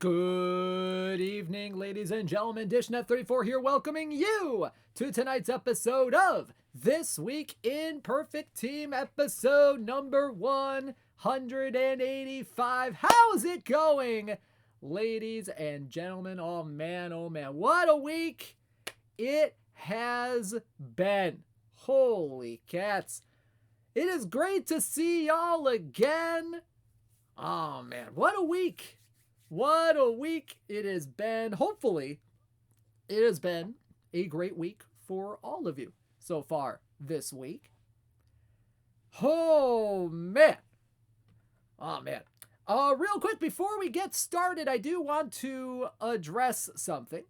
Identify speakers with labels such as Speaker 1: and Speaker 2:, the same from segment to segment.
Speaker 1: Good evening, ladies and gentlemen. DishNet34 here, welcoming you to tonight's episode of This Week in Perfect Team, episode number 185. How's it going, ladies and gentlemen? Oh man, what a week it has been. Holy cats. It is great to see y'all again. Oh man, what a week. What a week it has been. Hopefully, it has been a great week for all of you so far this week. Oh, man. Oh, man. Real quick, before we get started, I do want to address something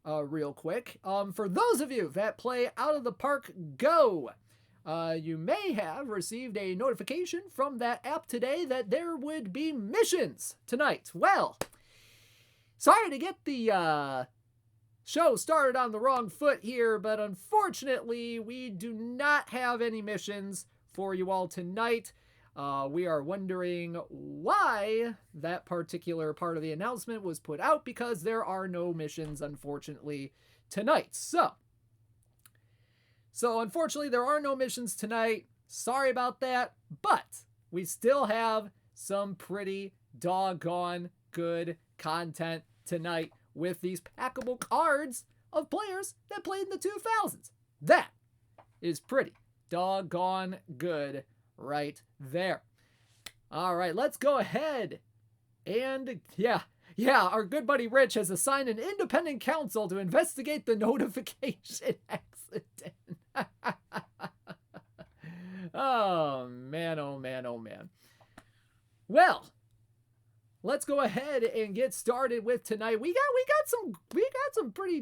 Speaker 1: real quick. For those of you that play Out of the Park Go, you may have received a notification from that app today that there would be missions tonight. Well, sorry to get the show started on the wrong foot here, but unfortunately, we do not have any missions for you all tonight. We are wondering why that particular part of the announcement was put out, because there are no missions, unfortunately, tonight. So unfortunately, there are no missions tonight. Sorry about that, but we still have some pretty doggone good content tonight with these packable cards of players that played in the 2000s. That is pretty doggone good right there. All right, let's go ahead and our good buddy Rich has assigned an independent counsel to investigate the notification accident. Oh man. Well, let's go ahead and get started with tonight. We got some pretty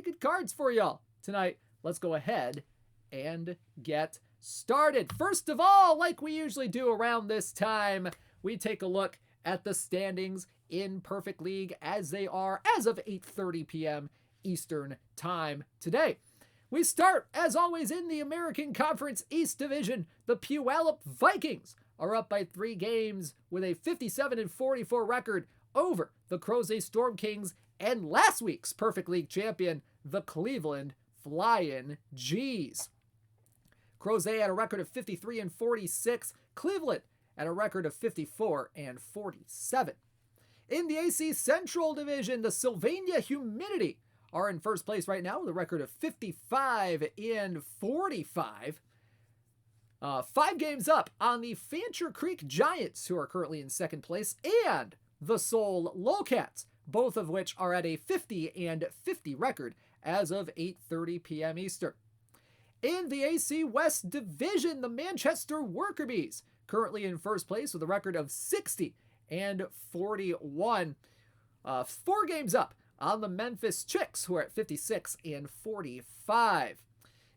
Speaker 1: good cards for y'all tonight. Let's go ahead and get started. First of all, like we usually do around this time, we take a look at the standings in Perfect League as they are as of 8:30 p.m. Eastern Time today. We start, as always, in the American Conference East Division. The Puyallup Vikings are up by 3 games with a 57-44 record over the Crozet Storm Kings and last week's Perfect League champion, the Cleveland Flying G's. Crozet had a record of 53-46. Cleveland at a record of 54-47. In the AC Central Division, the Sylvania Humidity are in first place right now with a record of 55-45. 5 games up on the Fancher Creek Giants, who are currently in second place, and the Seoul Lowcats, both of which are at a 50-50 record as of 8:30 p.m. Eastern. In the AC West Division, the Manchester Worker Bees currently in first place with a record of 60-41. 4 games up on the Memphis Chicks, who are at 56-45.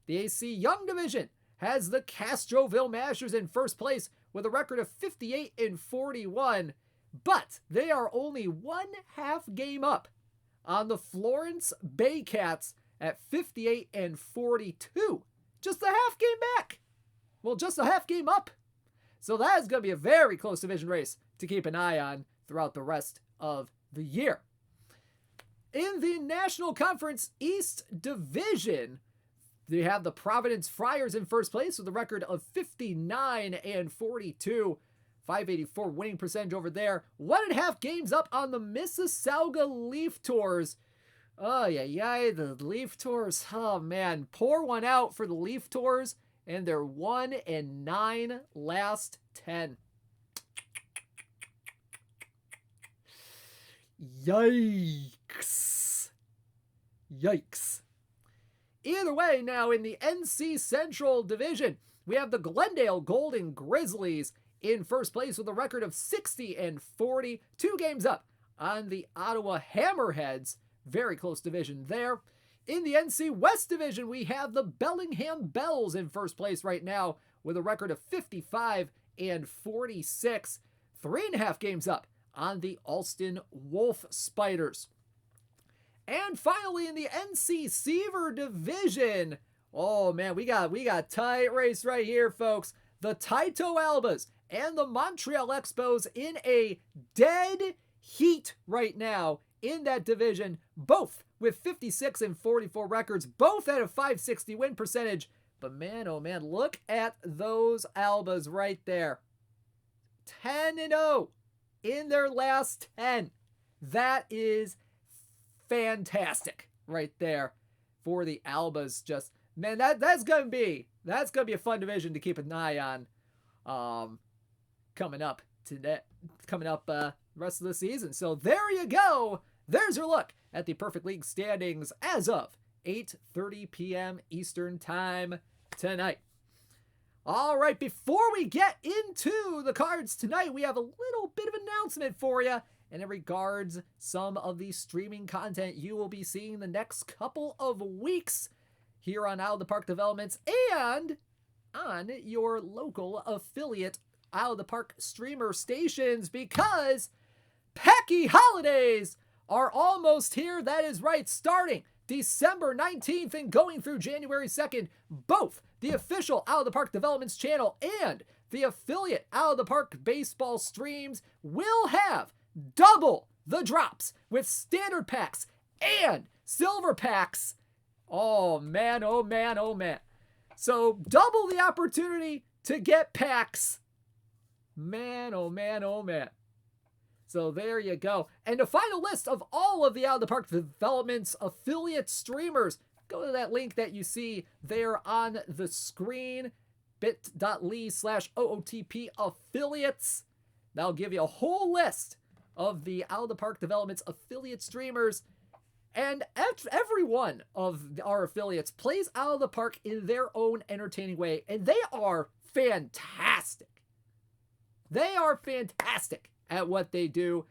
Speaker 1: The AC Young Division has the Castroville Mashers in first place with a record of 58-41, but they are only 1/2 game up on the Florence Bay Cats at 58-42. Just a half game back. Well, just a half game up. So that is going to be a very close division race to keep an eye on throughout the rest of the year. In the National Conference East Division, they have the Providence Friars in first place with a record of 59-42. 584 winning percentage over there. 1.5 games up on the Mississauga Leaf Tours. Oh, the Leaf Tours. Oh, man. Pour one out for the Leaf Tours, and they're 1-9 last 10. Yikes. Either way, now in the NC Central Division, we have the Glendale Golden Grizzlies in first place with a record of 60-40. 2 games up on the Ottawa Hammerheads. Very close division there. In the NC West Division, we have the Bellingham Bells in first place right now with a record of 55-46. 3.5 games up on the Alston Wolf Spiders. And finally, in the NC Seaver Division, oh man, we got tight race right here, folks. The Taito Albas and the Montreal Expos in a dead heat right now in that division, both with 56 and 44 records, both at a 560 win percentage. But man, oh man, look at those Albas right there. 10-0 in their last 10. That is fantastic right there for the Albas. Just, man, that's gonna be a fun division to keep an eye on coming up rest of the season. So there you go. There's your look at the Perfect League standings as of 8:30 p.m. Eastern Time tonight. All right, before we get into the cards tonight, we have a little bit of announcement for you, and it regards some of the streaming content you will be seeing the next couple of weeks here on Out of the Park Developments and on your local affiliate Out of the Park streamer stations, because Packy Holidays are almost here. That is right, starting December 19th and going through January 2nd, both the official Out of the Park Developments channel and the affiliate Out of the Park baseball streams will have double the drops with standard packs and silver packs. Oh man, oh man, oh man. So double the opportunity to get packs. Man, oh man, oh man. So there you go. And a final list of all of the Out of the Park Developments affiliate streamers. Go to that link that you see there on the screen, bit.ly/OOTP affiliates. That'll give you a whole list of the Out of the Park Developments affiliate streamers. And every one of our affiliates plays Out of the Park in their own entertaining way. And they are fantastic. They are fantastic at what they do,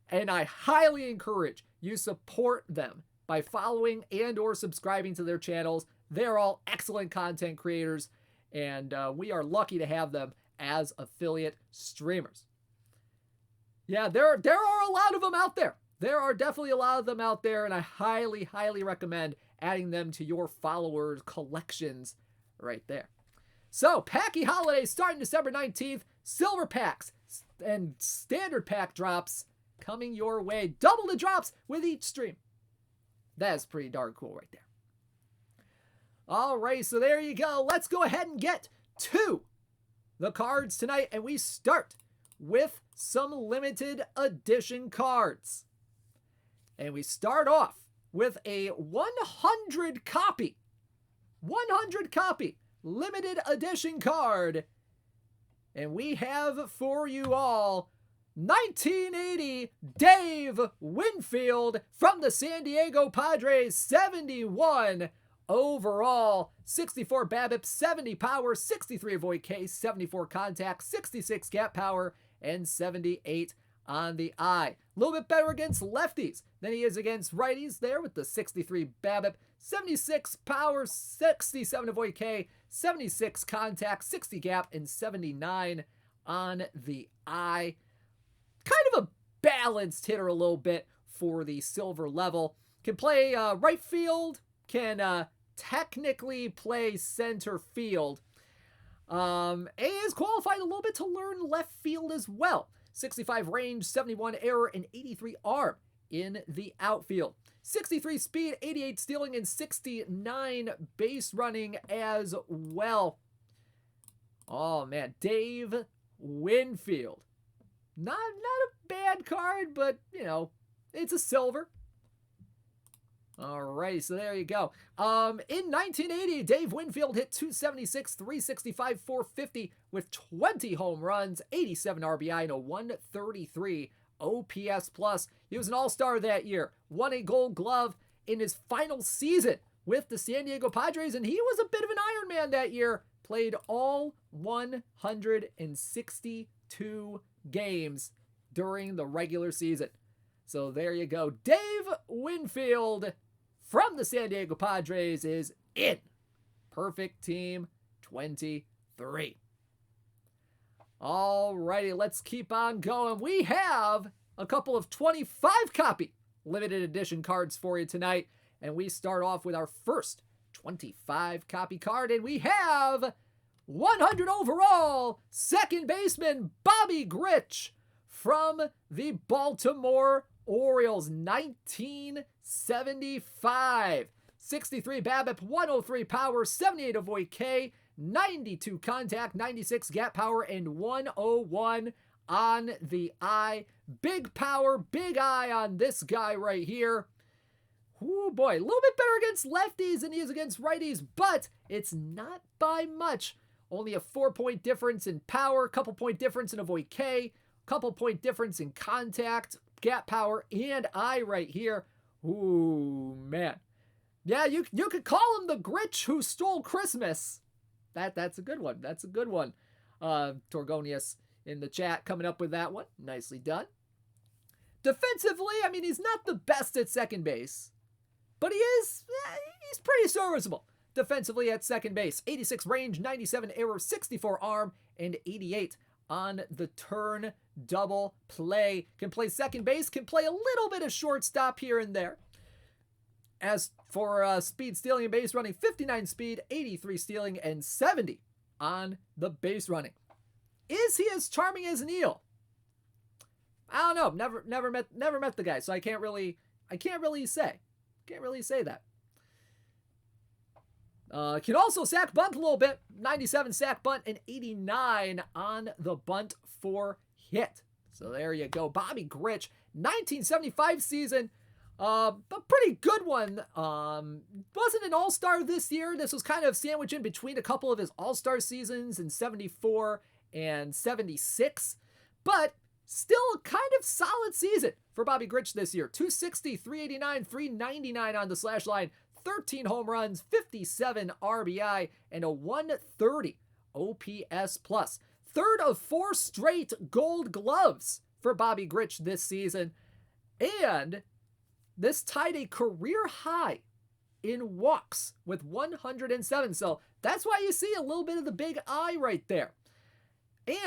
Speaker 1: and I highly encourage you support them by following and or subscribing to their channels. They're all excellent content creators, and we are lucky to have them as affiliate streamers. Yeah, there are a lot of them out there. There are definitely a lot of them out there, and I highly, highly recommend adding them to your followers' collections right there. So, Packy Holidays starting December 19th, silver packs and standard pack drops coming your way. Double the drops with each stream. That's pretty darn cool right there. All right, so there you go. Let's go ahead and get to the cards tonight, and we start with some limited edition cards. And we start off with a 100 copy limited edition card. And we have for you all 1980 Dave Winfield from the San Diego Padres, 71 overall, 64 BABIP, 70 power, 63 avoid K, 74 contact, 66 gap power, and 78 on the eye. A little bit better against lefties than he is against righties there with the 63 BABIP, 76 power, 67 avoid K, 76 contact, 60 gap, and 79 on the eye. Kind of a balanced hitter a little bit for the silver level. Can play right field, can technically play center field. Is qualified a little bit to learn left field as well. 65 range, 71 error, and 83 arm in the outfield. 63 speed, 88 stealing, and 69 base running as well. Oh man, Dave Winfield. Not a bad card, but you know, it's a silver. All right, so there you go. In 1980, Dave Winfield hit 276, 365, 450 with 20 home runs, 87 RBI, and a 133 OPS plus. He was an all-star that year, won a Gold Glove in his final season with the San Diego Padres, and he was a bit of an Iron Man that year. Played all 162 games during the regular season. So there you go. Dave Winfield from the San Diego Padres is in Perfect Team 23. Alrighty, let's keep on going. We have a couple of 25 copy limited edition cards for you tonight. And we start off with our first 25 copy card. And we have 100 overall second baseman Bobby Grich from the Baltimore Orioles, 1975. 63 BABIP, 103 power, 78 avoid K, 92 contact, 96 gap power, and 101 on the eye. Big power, big eye on this guy right here. Ooh boy, a little bit better against lefties than he is against righties, but it's not by much. Only a 4-point difference in power, couple point difference in avoid K, couple point difference in contact, gap power, and eye right here. Ooh, man. Yeah, you could call him the Grinch who stole Christmas. That's a good one. That's a good one. Torgonius in the chat coming up with that one. Nicely done. Defensively, I mean, he's not the best at second base, but he's pretty serviceable. Defensively at second base, 86 range, 97 error, 64 arm, and 88 on the turn double play. Can play second base, can play a little bit of shortstop here and there. As for speed, stealing, and base running, 59 speed, 83 stealing, and 70 on the base running. Is he as charming as an eel? I don't know. Never met the guy, so I can't really say. Can't really say that. Can also sack bunt a little bit. 97 sack bunt and 89 on the bunt for hit. So there you go. Bobby Grich, 1975 season. A pretty good one. Wasn't an all-star this year. This was kind of sandwiched in between a couple of his all-star seasons in 74 and 76. But still a kind of solid season for Bobby Grich this year. 260, 389, 399 on the slash line. 13 home runs, 57 RBI, and a 130 OPS plus. Third of 4 straight gold gloves for Bobby Grich this season. And this tied a career high in walks with 107. So that's why you see a little bit of the big eye right there.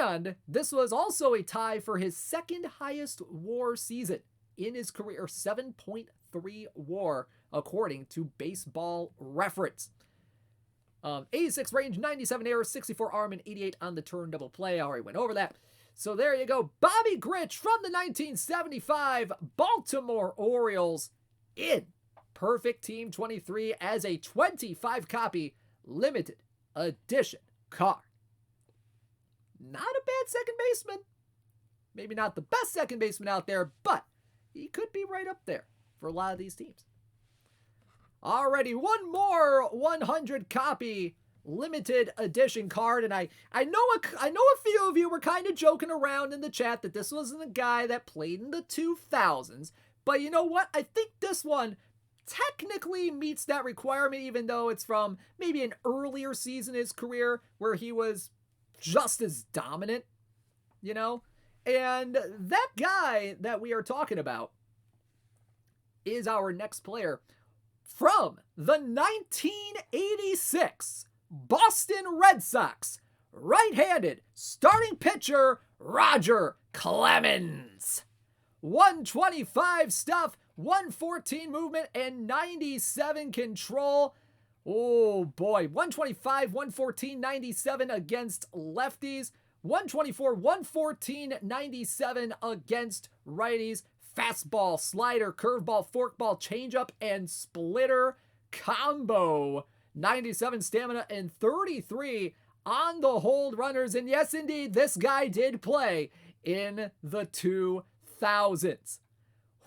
Speaker 1: And this was also a tie for his second highest WAR season in his career, 7.3 WAR, according to Baseball Reference. 86 range, 97 error, 64 arm, and 88 on the turn double play. I already went over that. So there you go. Bobby Grich from the 1975 Baltimore Orioles in Perfect Team 23 as a 25 copy limited edition card. Not a bad second baseman. Maybe not the best second baseman out there, but he could be right up there for a lot of these teams. Alrighty, one more 100 copy limited edition card, and I know a few of you were kind of joking around in the chat that this wasn't a guy that played in the 2000s, but you know what? I think this one technically meets that requirement, even though it's from maybe an earlier season in his career where he was just as dominant, you know? And that guy that we are talking about is our next player from the 1986 Boston Red Sox right-handed starting pitcher Roger Clemens. 125 stuff, 114 movement, and 97 control. Oh boy, 125, 114, 97 against lefties. 124, 114, 97 against righties. Fastball, slider, curveball, forkball, changeup, and splitter combo. 97 stamina and 33 on the hold runners. And yes, indeed, this guy did play in the 2000s.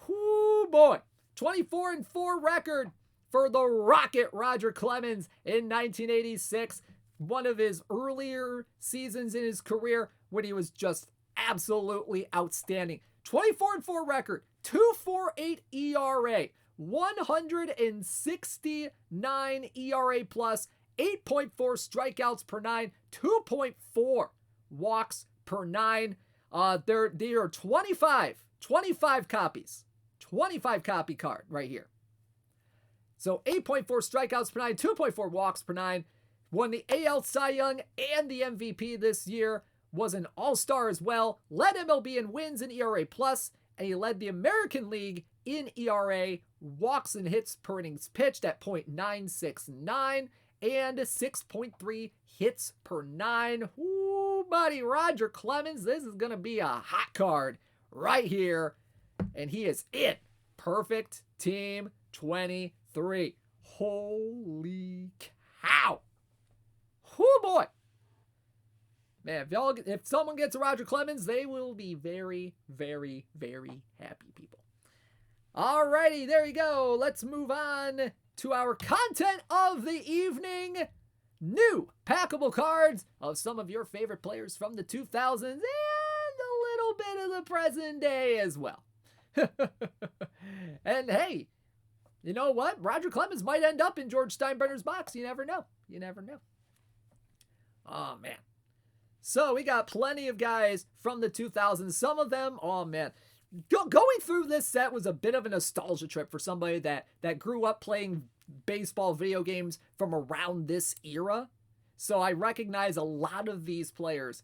Speaker 1: Whoo boy, 24-4 record for the Rocket Roger Clemens in 1986. One of his earlier seasons in his career when he was just absolutely outstanding. 24-4 record, 2.48 ERA, 169 ERA plus, 8.4 strikeouts per 9, 2.4 walks per 9. There are 25 copies. 25 copy card right here. So 8.4 strikeouts per 9, 2.4 walks per 9. Won the AL Cy Young and the MVP this year. Was an all-star as well. Led MLB in wins in ERA plus, and he led the American League in ERA, walks and hits per innings pitched at .969 and 6.3 hits per 9. Ooh, buddy, Roger Clemens, this is going to be a hot card right here. And he is in perfect team 23. Holy cow. Oh boy. Man, if someone gets a Roger Clemens, they will be very, very, very happy people. Alrighty, there you go. Let's move on to our content of the evening. New packable cards of some of your favorite players from the 2000s and a little bit of the present day as well. And hey, you know what? Roger Clemens might end up in George Steinbrenner's box. You never know. You never know. Oh, man. So we got plenty of guys from the 2000s. Some of them, oh, man. Going through this set was a bit of a nostalgia trip for somebody that grew up playing baseball video games from around this era. So I recognize a lot of these players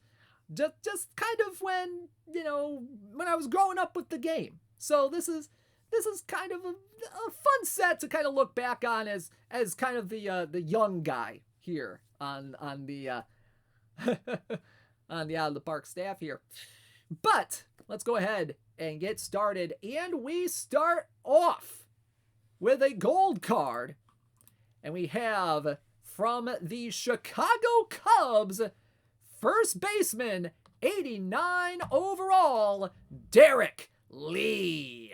Speaker 1: just kind of when I was growing up with the game. So this is kind of a fun set to kind of look back on as kind of the young guy here on the on the Out of the Park staff here. But let's go ahead and get started, and we start off with a gold card, and we have from the Chicago Cubs, first baseman, 89 overall, Derek Lee.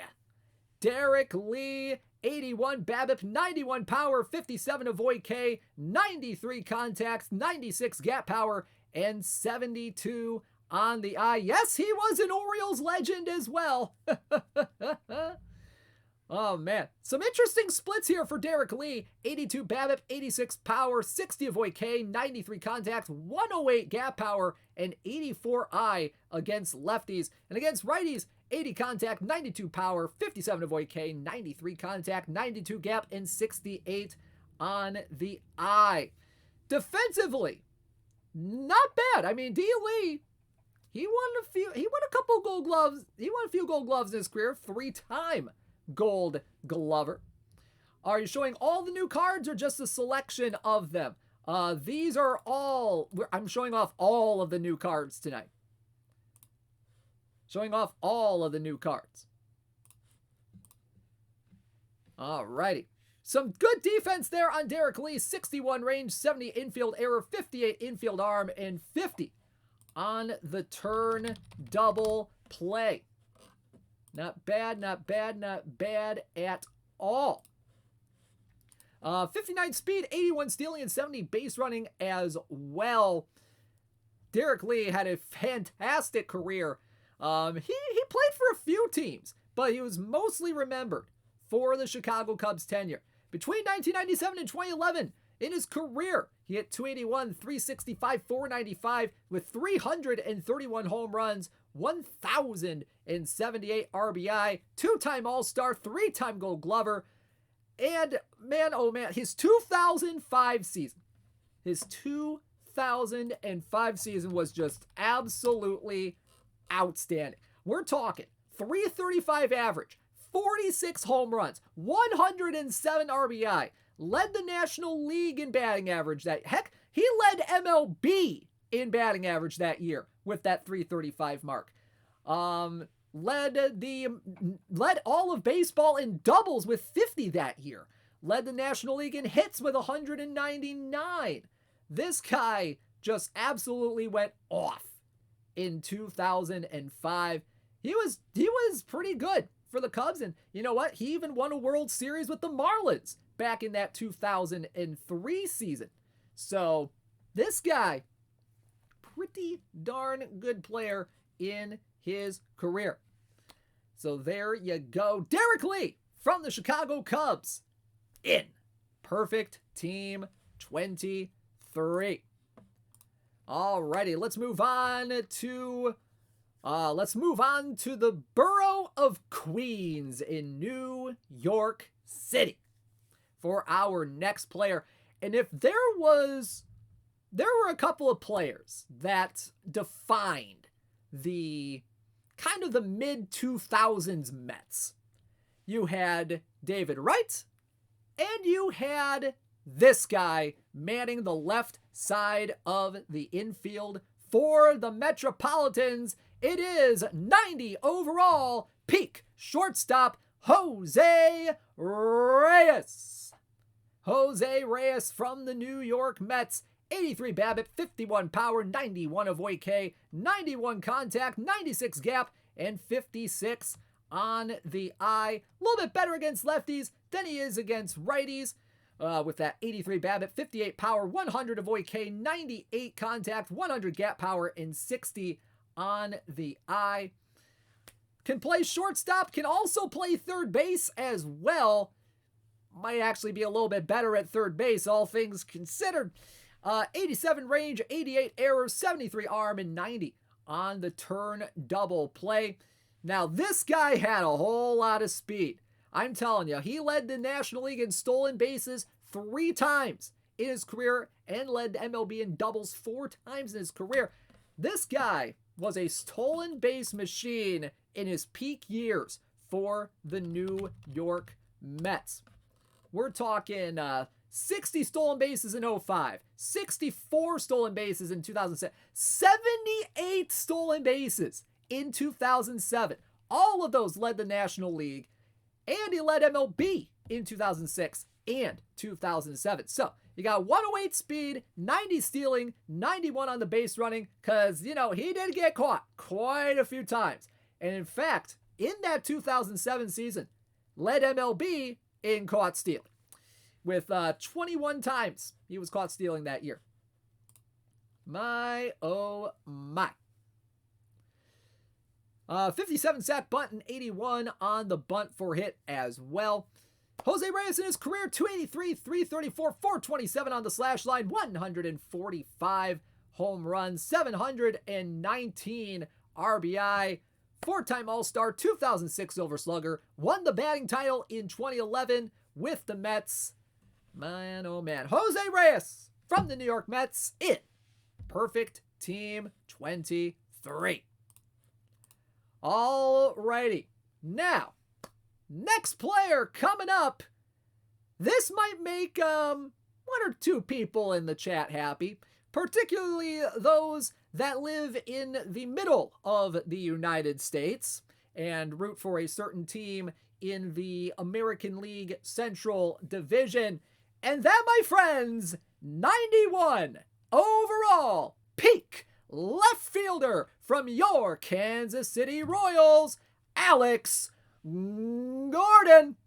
Speaker 1: Derek Lee, 81 BABIP, 91 power, 57 avoid K, 93 contacts, 96 gap power, and 72 on the eye. Yes, he was an Orioles legend as well. Oh, man. Some interesting splits here for Derek Lee. 82 BABIP, 86 power, 60 avoid K, 93 contacts, 108 gap power, and 84 eye against lefties. And against righties, 80 contact, 92 power, 57 avoid K, 93 contact, 92 gap, and 68 on the eye. Defensively, not bad. I mean, D. Lee, he won a couple gold gloves. He won a few gold gloves in his career. 3-time gold glover. Are you showing all the new cards or just a selection of them? These are all, I'm showing off all of the new cards tonight. Showing off all of the new cards. Alrighty. Some good defense there on Derek Lee. 61 range, 70 infield error, 58 infield arm, and 50 on the turn double play. Not bad, not bad, not bad at all. 59 speed, 81 stealing, and 70 base running as well. Derek Lee had a fantastic career. He played for a few teams, but he was mostly remembered for the Chicago Cubs tenure. Between 1997 and 2011, in his career, he hit 281, 365, 495 with 331 home runs, 1,078 RBI, 2-time All-Star, 3-time Gold Glover, and man, oh man, his 2005 season. His 2005 season was just absolutely outstanding. We're talking 335 average, 46 home runs, 107 RBI, led the National League in batting average. He led MLB in batting average that year with that 335 mark. Led all of baseball in doubles with 50 that year. Led the National League in hits with 199. This guy just absolutely went off in 2005. He was pretty good for the Cubs, and you know what? He even won a World Series with the Marlins back in that 2003 season. So this guy, pretty darn good player in his career. So there you go. Derek Lee from the Chicago Cubs in perfect team 23. Alrighty, let's move on to the borough of Queens in New York City for our next player. And if there were a couple of players that defined the kind of the mid-2000s Mets. You had David Wright, and you had this guy manning the left side of the infield for the Metropolitans It is 90 overall, peak shortstop, Jose Reyes. Jose Reyes from the New York Mets. 83 BABIP, 51 power, 91 avoid K, 91 contact, 96 gap, and 56 on the eye. A little bit better against lefties than he is against righties. With that 83 BABIP, 58 power, 100 avoid K, 98 contact, 100 gap power, and 60 on the eye. Can play shortstop, can also play third base as well. Might actually be a little bit better at third base, all things considered. 87 range, 88 error, 73 arm, and 90 on the turn double play. Now, this guy had a whole lot of speed. I'm telling you, he led the National League in stolen bases 3 times in his career and led the MLB in doubles 4 times in his career. This guy was a stolen base machine in his peak years for the New York Mets. We're talking 60 stolen bases in 2005, 64 stolen bases in 2007, 78 stolen bases in 2007. All of those led the National League, and he led MLB in 2006 and 2007. So you got 108 speed, 90 stealing, 91 on the base running, because, he did get caught quite a few times. And in fact, in that 2007 season, led MLB in caught stealing. With 21 times he was caught stealing that year. My, oh my. 57 sack bunt and 81 on the bunt for hit as well. Jose Reyes in his career, 283, 334, 427 on the slash line, 145 home runs, 719 RBI, 4-time All-Star, 2006 Silver Slugger, won the batting title in 2011 with the Mets. Man, oh man. Jose Reyes from the New York Mets in Perfect Team 23. Alrighty. Now, next player coming up. This might make 1 or 2 people in the chat happy, particularly those that live in the middle of the United States and root for a certain team in the American League Central Division. And that, my friends, 91 overall peak left fielder from your Kansas City Royals, Alex Gordon.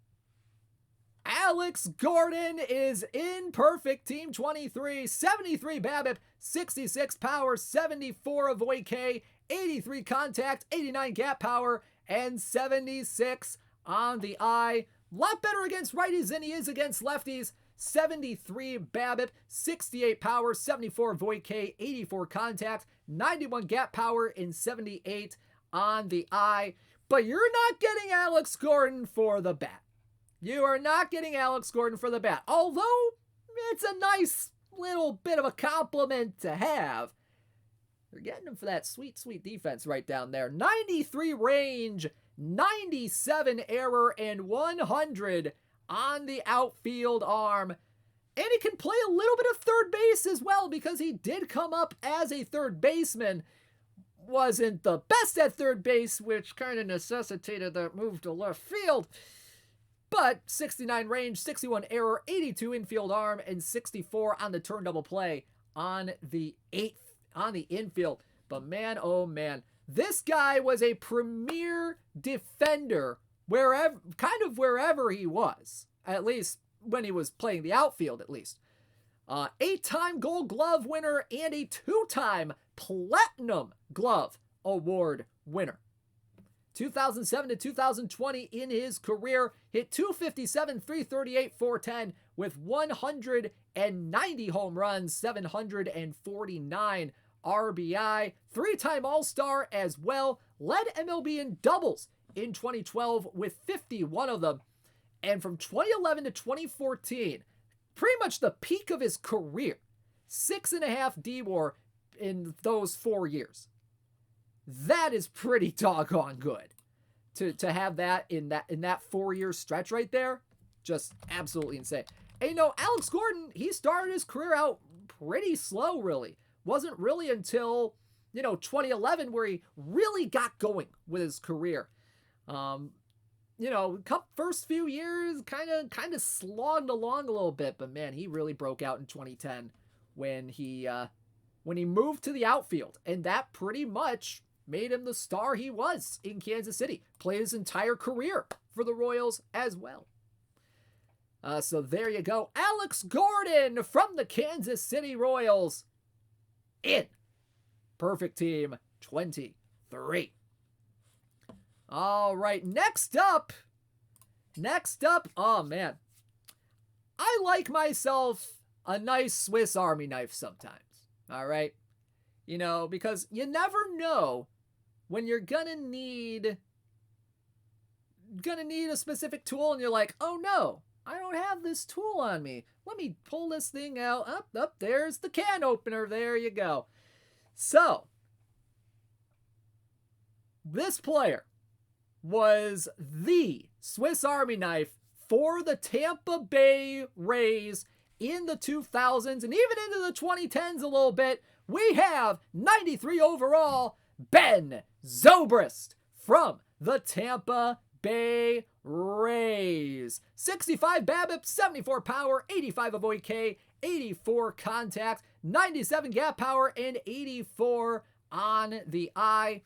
Speaker 1: Alex Gordon is in Perfect Team 23, 73 BABIP, 66 power, 74 avoid K, 83 contact, 89 gap power, and 76 on the eye. A lot better against righties than he is against lefties. 73 BABIP, 68 power, 74 avoid K, 84 contact, 91 gap power, and 78 on the eye. But you're not getting Alex Gordon for the bat. You are not getting Alex Gordon for the bat. Although it's a nice little bit of a compliment to have. You're getting him for that sweet, sweet defense right down there. 93 range, 97 error, and 100 on the outfield arm. And he can play a little bit of third base as well, because he did come up as a third baseman. Wasn't the best at third base, which kind of necessitated that move to left field. But 69 range, 61 error, 82 infield arm, and 64 on the turn double play on the infield. But man, oh man, this guy was a premier defender wherever he was, at least when he was playing the outfield, at least. 8-time Gold Glove winner and a 2-time Platinum Glove Award winner. 2007 to 2020 in his career, hit 257, 338, 410 with 190 home runs, 749 RBI, 3-time All-Star as well, led MLB in doubles in 2012 with 51 of them. And from 2011 to 2014, pretty much the peak of his career, 6.5 D-WAR in those 4 years. That is pretty doggone good. To have that in that 4-year stretch right there, just absolutely insane. And Alex Gordon, he started his career out pretty slow, really. Wasn't really until 2011 where he really got going with his career. First few years kind of slogged along a little bit, but man, he really broke out in 2010 when he moved to the outfield, and that pretty much made him the star he was in Kansas City. Played his entire career for the Royals as well. So there you go. Alex Gordon from the Kansas City Royals in Perfect Team 23. All right, next up, oh man, I like myself a nice Swiss Army knife sometimes, all right? Because you never know when you're gonna need a specific tool and you're like, oh no, I don't have this tool on me. Let me pull this thing out. Up, there's the can opener. There you go. So, this player was the Swiss Army knife for the Tampa Bay Rays in the 2000s and even into the 2010s a little bit. We have 93 overall, Ben Zobrist from the Tampa Bay Rays. 65 BABIP, 74 power, 85 avoid K, 84 contact, 97 gap power, and 84 on the eye.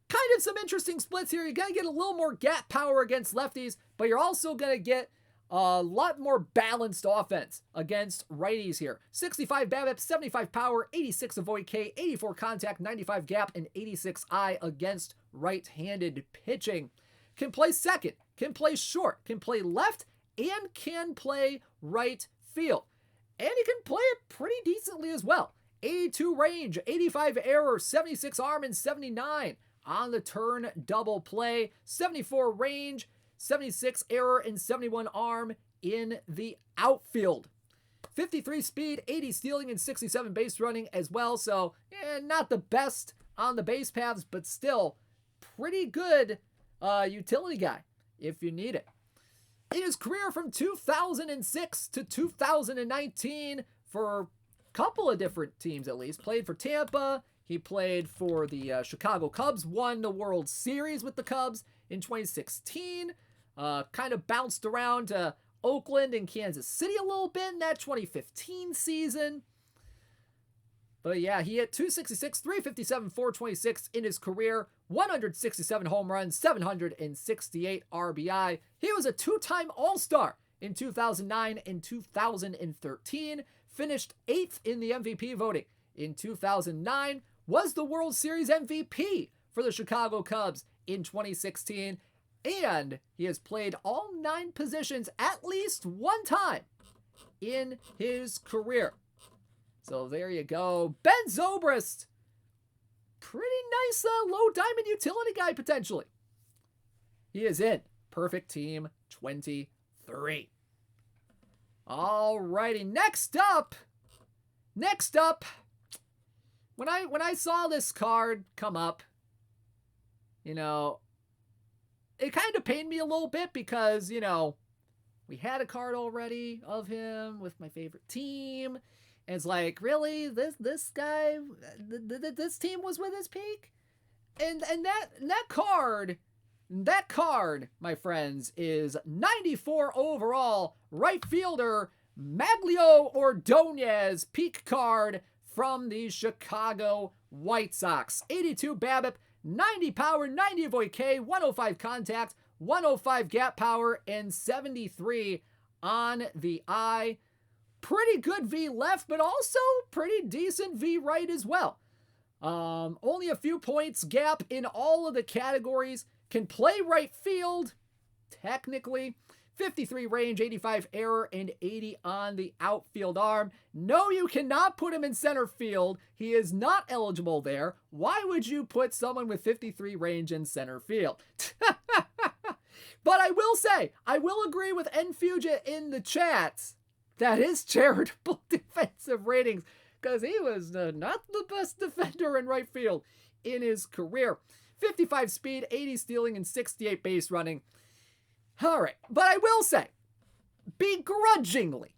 Speaker 1: Kind of some interesting splits here. You're going to get a little more gap power against lefties, but you're also going to get a lot more balanced offense against righties here. 65 BABIP, 75 power, 86 avoid K, 84 contact, 95 gap, and 86 eye against right-handed pitching. Can play second, can play short, can play left, and can play right field. And he can play it pretty decently as well. 82 range, 85 error, 76 arm, and 79 on the turn double play. 74 range, 76 error, and 71 arm in the outfield. 53 speed, 80 stealing, and 67 base running as well. So, not the best on the base paths, but still pretty good utility guy if you need it. In his career from 2006 to 2019 for a couple of different teams at least. Played for Tampa. He played for the Chicago Cubs. Won the World Series with the Cubs in 2016. Kind of bounced around to Oakland and Kansas City a little bit in that 2015 season. But yeah, he hit 266, 357, 426 in his career, 167 home runs, 768 RBI. He was a two-time All-Star in 2009 and 2013, finished 8th in the MVP voting in 2009, was the World Series MVP for the Chicago Cubs in 2016, and he has played all 9 positions at least one time in his career. So there you go. Ben Zobrist. Pretty nice low diamond utility guy potentially. He is in Perfect Team 23. Alrighty, next up, when I saw this card come up, it kind of pained me a little bit because, we had a card already of him with my favorite team. And it's like, really, this guy, this team was with his peak, and that card, my friends, is 94 overall right fielder Maglio Ordonez peak card from the Chicago White Sox. 82 BABIP, 90 power, 90 avoid K, 105 contact, 105 gap power, and 73 on the eye. Pretty good V left, but also pretty decent V right as well. Only a few points gap in all of the categories. Can play right field, technically. 53 range, 85 error, and 80 on the outfield arm. No, you cannot put him in center field. He is not eligible there. Why would you put someone with 53 range in center field? But I will say, I will agree with Nfuja in the chat that his charitable defensive ratings, because he was not the best defender in right field in his career. 55 speed, 80 stealing, and 68 base running. All right, but I will say, begrudgingly,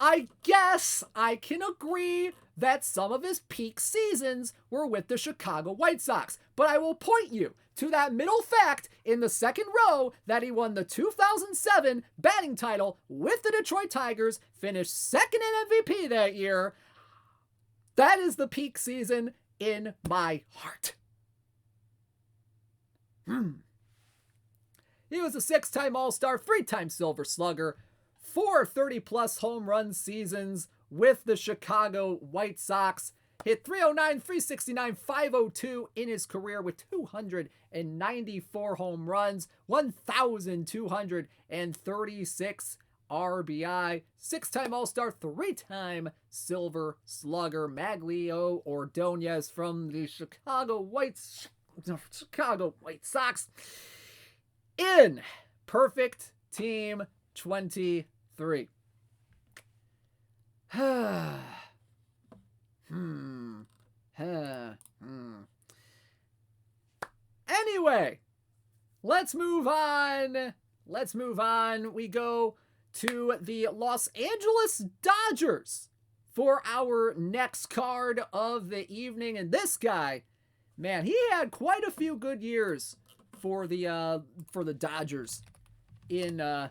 Speaker 1: I guess I can agree that some of his peak seasons were with the Chicago White Sox. But I will point you to that middle fact in the second row that he won the 2007 batting title with the Detroit Tigers, finished second in MVP that year. That is the peak season in my heart. He was a 6-time All-Star, 3-time Silver Slugger, 4 30-plus home run seasons with the Chicago White Sox. Hit 309, 369, 502 in his career with 294 home runs, 1,236 RBI, 6-time All-Star, 3-time Silver Slugger. Magglio Ordonez from the Chicago White Sox in Perfect Team 23. Anyway, let's move on. We go to the Los Angeles Dodgers for our next card of the evening. And this guy, man, he had quite a few good years for the Dodgers in the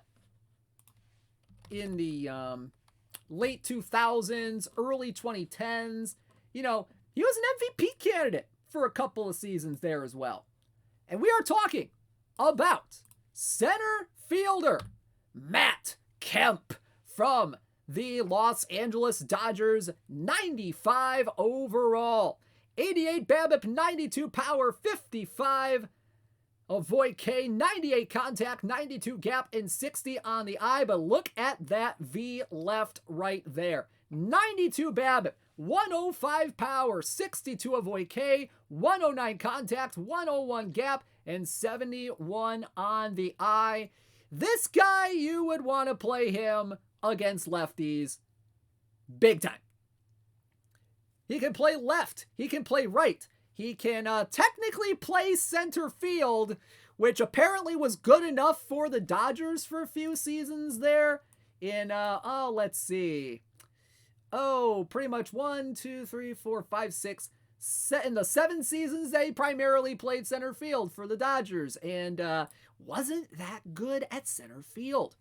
Speaker 1: late 2000s, early 2010s. You know, he was an MVP candidate for a couple of seasons there as well. And we are talking about center fielder Matt Kemp from the Los Angeles Dodgers, 95 overall, 88 BABIP, 92 power, 55 avoid K, 98 contact, 92 gap, and 60 on the eye. But look at that V left right there. 92 BABIP, 105 power, 62 avoid K, 109 contact, 101 gap, and 71 on the eye. This guy, you would want to play him against lefties big time. He can play left. He can play right. He can technically play center field, which apparently was good enough for the Dodgers for a few seasons there. Let's see. Pretty much 1, 2, 3, 4, 5, 6. In the 7 seasons, they primarily played center field for the Dodgers and wasn't that good at center field.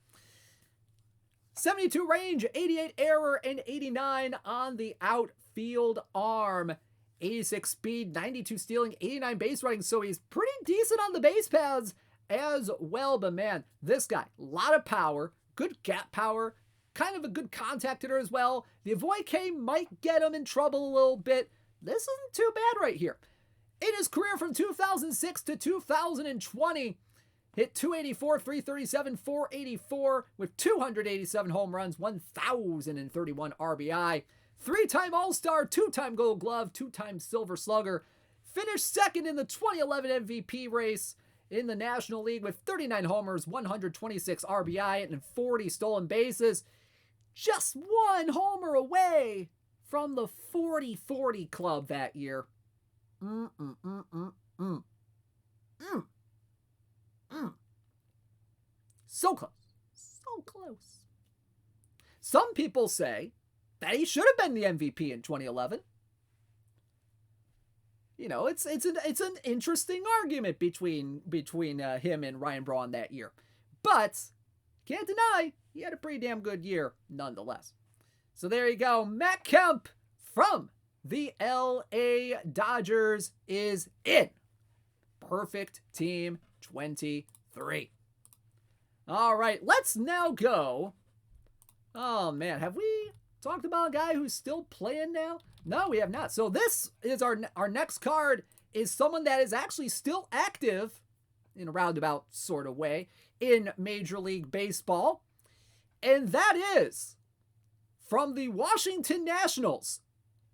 Speaker 1: 72 range, 88 error, and 89 on the outfield arm. 86 speed, 92 stealing, 89 base running, so he's pretty decent on the base paths as well. But man, this guy, a lot of power, good gap power, kind of a good contact hitter as well. The avoid K might get him in trouble a little bit. This isn't too bad right here. In his career from 2006 to 2020, hit 284, 337, 484 with 287 home runs, 1,031 RBI. 3-time All-Star, 2-time Gold Glove, 2-time Silver Slugger. Finished second in the 2011 MVP race in the National League with 39 homers, 126 RBI, and 40 stolen bases. Just one homer away from the 40-40 club that year. So close. So close. Some people say that he should have been the MVP in 2011. You know, it's an interesting argument between him and Ryan Braun that year. But can't deny he had a pretty damn good year nonetheless. So there you go. Matt Kemp from the LA Dodgers is in Perfect Team 23. All right, let's now go. Oh man, have we talked about a guy who's still playing now? No, we have not. So this is our next card is someone that is actually still active in a roundabout sort of way in Major League Baseball. And that is from the Washington Nationals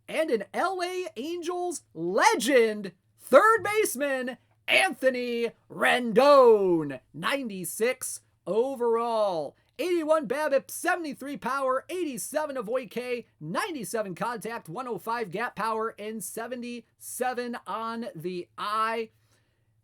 Speaker 1: and an LA Angels legend, third baseman Anthony Rendon, 96 overall. 81 BABIP, 73 power, 87 avoid K, 97 contact, 105 gap power, and 77 on the eye.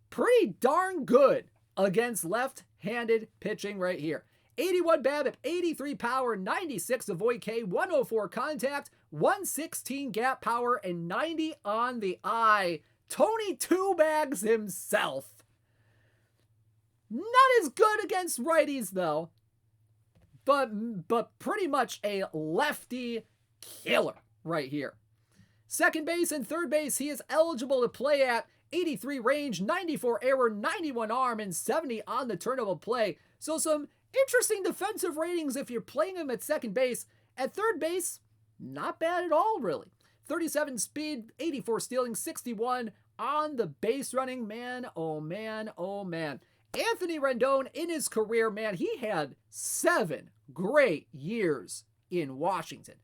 Speaker 1: Pretty darn good against left-handed pitching right here. 81 BABIP, 83 power, 96 avoid K, 104 contact, 116 gap power, and 90 on the eye. Tony Two Bags himself. Not as good against righties, though, but pretty much a lefty killer right here. Second base and third base, he is eligible to play at 83 range, 94 error, 91 arm, and 70 on the turn of a play. So some interesting defensive ratings if you're playing him at second base. At third base, not bad at all, really. 37 speed, 84 stealing, 61 on the base running. Man, oh man, oh man. Anthony Rendon in his career, man, he had 7 great years in Washington.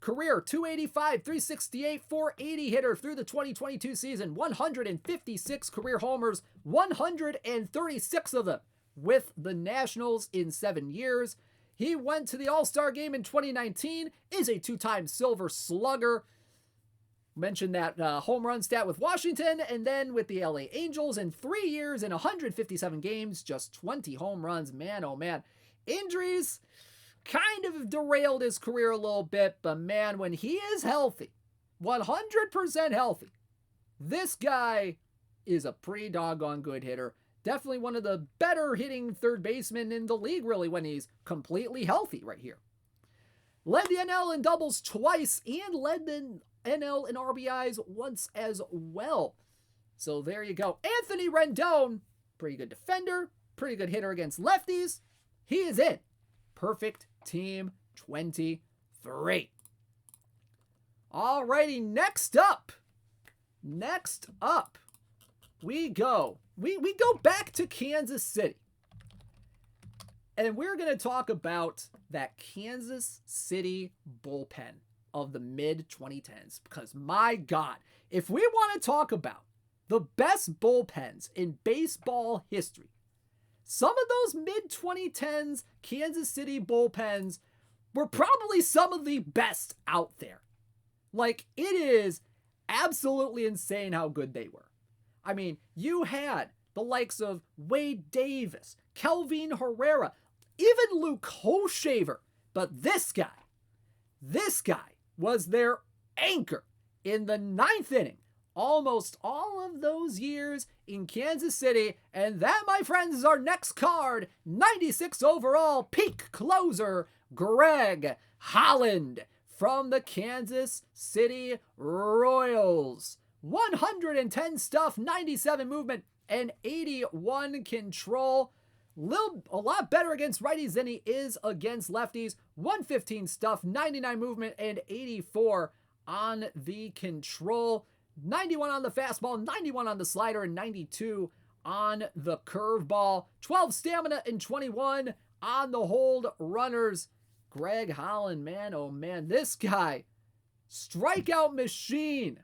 Speaker 1: Career 285, 368, 480 hitter through the 2022 season, 156 career homers, 136 of them with the Nationals in 7 years. He went to the All-Star game in 2019, is a 2-time Silver Slugger. Mentioned that home run stat with Washington, and then with the LA Angels in 3 years and 157 games, just 20 home runs. Man, oh man. Injuries kind of derailed his career a little bit, but man, when he is healthy, 100% healthy, this guy is a pretty doggone good hitter. Definitely one of the better hitting third basemen in the league, really, when he's completely healthy right here. Led the NL in doubles twice and led the NL in RBIs once as well. So there you go. Anthony Rendon, pretty good defender, pretty good hitter against lefties. He is in Perfect Team 23. Alrighty, next up, we go back to Kansas City. And we're going to talk about that Kansas City bullpen of the mid-2010s. Because, my God, if we want to talk about the best bullpens in baseball history, some of those mid-2010s Kansas City bullpens were probably some of the best out there. Like, it is absolutely insane how good they were. I mean, you had the likes of Wade Davis, Kelvin Herrera, even Luke Hochshaver. But this guy was their anchor in the 9th inning. Almost all of those years in Kansas City. And that, my friends, is our next card. 96 overall peak closer, Greg Holland from the Kansas City Royals. 110 stuff, 97 movement, and 81 control. A lot better against righties than he is against lefties. 115 stuff, 99 movement, and 84 on the control. 91 on the fastball, 91 on the slider, and 92 on the curveball. 12 stamina and 21 on the hold runners. Greg Holland, man, oh man, this guy, strikeout machine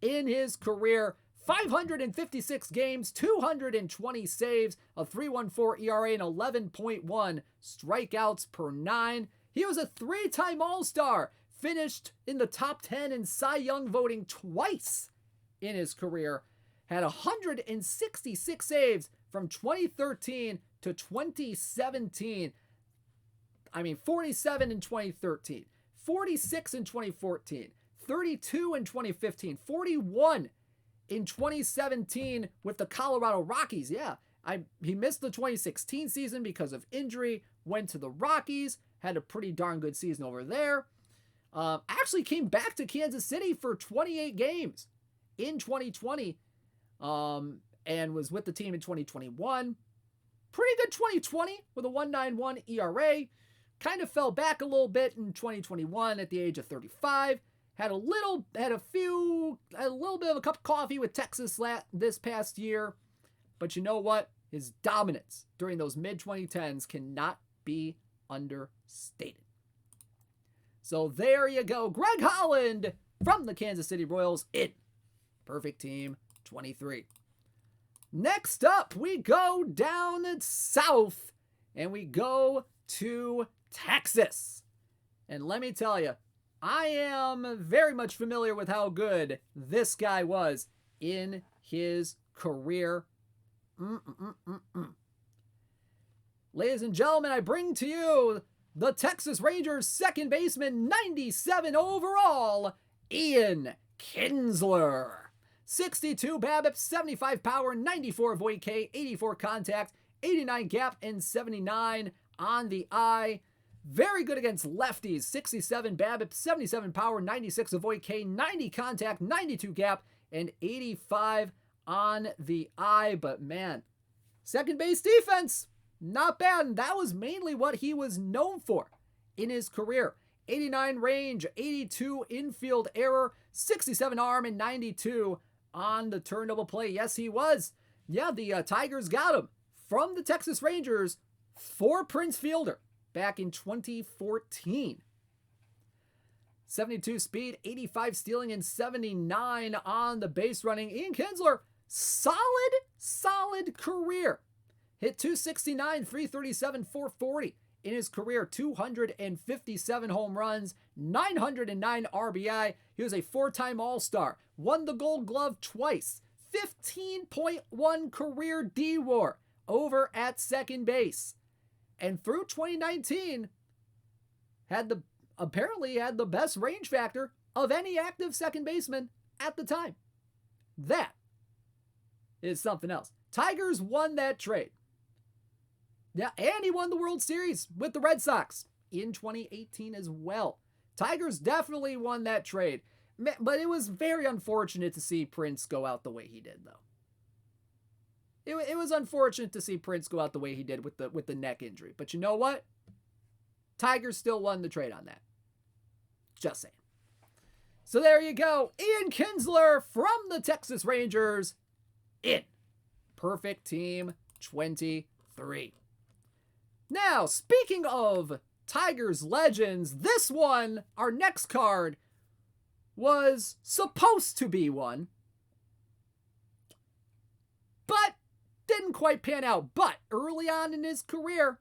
Speaker 1: in his career. 556 games, 220 saves, a 3.14 ERA, and 11.1 strikeouts per 9. He was a 3-time All-Star, finished in the top 10 in Cy Young voting twice in his career, had 166 saves from 2013 to 2017. I mean, 47 in 2013, 46 in 2014, 32 in 2015, 41 in 2017 with the Colorado Rockies. Yeah, he missed the 2016 season because of injury, went to the Rockies, had a pretty darn good season over there. Actually came back to Kansas City for 28 games in 2020, and was with the team in 2021. Pretty good 2020 with a 1.91 ERA. Kind of fell back a little bit in 2021 at the age of 35. Had a little bit of a cup of coffee with Texas this past year. But you know what? His dominance during those mid-2010s cannot be understated. So there you go. Greg Holland from the Kansas City Royals in Perfect Team 23. Next up, we go down south and we go to Texas. And let me tell you, I am very much familiar with how good this guy was in his career. Ladies and gentlemen, I bring to you the Texas Rangers second baseman, 97 overall, Ian Kinsler. 62 BABIP, 75 power, 94 avoid K, 84 contact, 89 gap, and 79 on the eye. Very good against lefties. 67 BABIP, 77 power, 96 avoid K, 90 contact, 92 gap, and 85 on the eye. But man, second base defense, not bad. And that was mainly what he was known for in his career. 89 range, 82 infield error, 67 arm, and 92 on the turn double play. Yes, he was. Yeah, the Tigers got him from the Texas Rangers for Prince Fielder back in 2014. 72 speed, 85 stealing, and 79 on the base running. Ian Kinsler, solid career. Hit 269, 337, 440 in his career. 257 home runs, 909 RBI. He was a four-time All-Star. Won the Gold Glove twice. 15.1 career D-WAR over at second base. And through 2019, apparently had the best range factor of any active second baseman at the time. That is something else. Tigers won that trade. Yeah, and he won the World Series with the Red Sox in 2018 as well. Tigers definitely won that trade. But it was very unfortunate to see Prince go out the way he did, though. It was unfortunate to see Prince go out the way he did with the neck injury. But you know what? Tigers still won the trade on that. Just saying. So there you go. Ian Kinsler from the Texas Rangers in Perfect Team 23. Now, speaking of Tigers legends, this one, our next card, was supposed to be one, but didn't quite pan out. But early on in his career,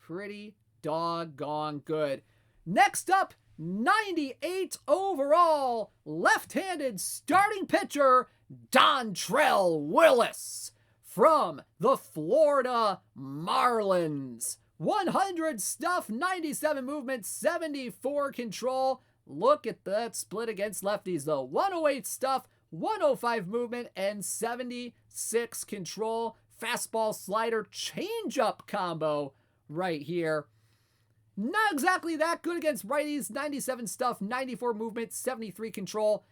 Speaker 1: pretty doggone good. Next up, 98 overall, left-handed starting pitcher, Dontrelle Willis from the Florida Marlins. 100 stuff, 97 movement, 74 control. Look at that split against lefties, though. 108 stuff, 105 movement, and 76 control. Fastball, slider, changeup combo right here. Not exactly that good against righties. 97 stuff, 94 movement, 73 control,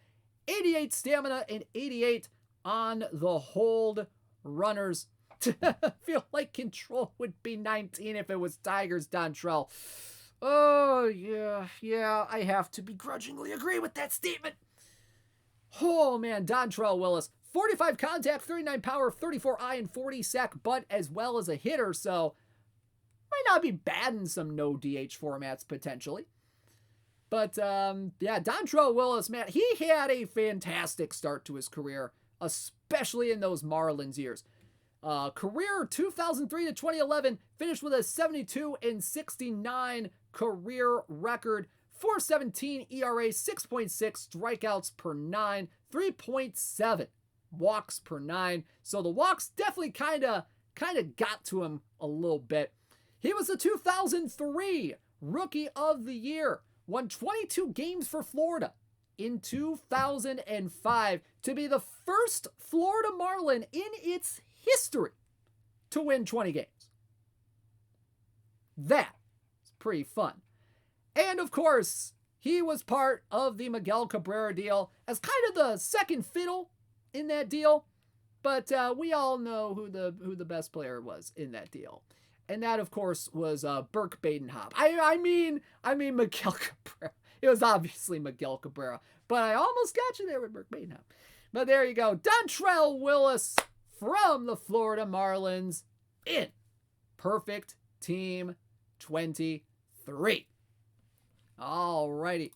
Speaker 1: 88 stamina, and 88 on the hold runners. I feel like control would be 19 if it was Tigers Dontrelle. Oh, yeah, I have to begrudgingly agree with that statement. Oh, man, Dontrelle Willis. 45 contact, 39 power, 34 eye, and 40 sack butt, as well as a hitter, so might not be bad in some no DH formats, potentially. But, yeah, Dontrelle Willis, man, he had a fantastic start to his career, especially in those Marlins years. Career 2003 to 2011, finished with a 72 and 69 career record, 4.17 ERA, 6.6 strikeouts per 9, 3.7 walks per 9. So the walks definitely kind of got to him a little bit. He was the 2003 Rookie of the Year, won 22 games for Florida in 2005 to be the first Florida Marlin in its history to win 20 games. That's pretty fun. And of course, he was part of the Miguel Cabrera deal as kind of the second fiddle in that deal. But we all know who the best player was in that deal. And that, of course, was Burke Badenhop. I mean Miguel Cabrera. It was obviously Miguel Cabrera. But I almost got you there with Burke Badenhop. But there you go. Dontrelle Willis from the Florida Marlins in Perfect Team 23. Alrighty.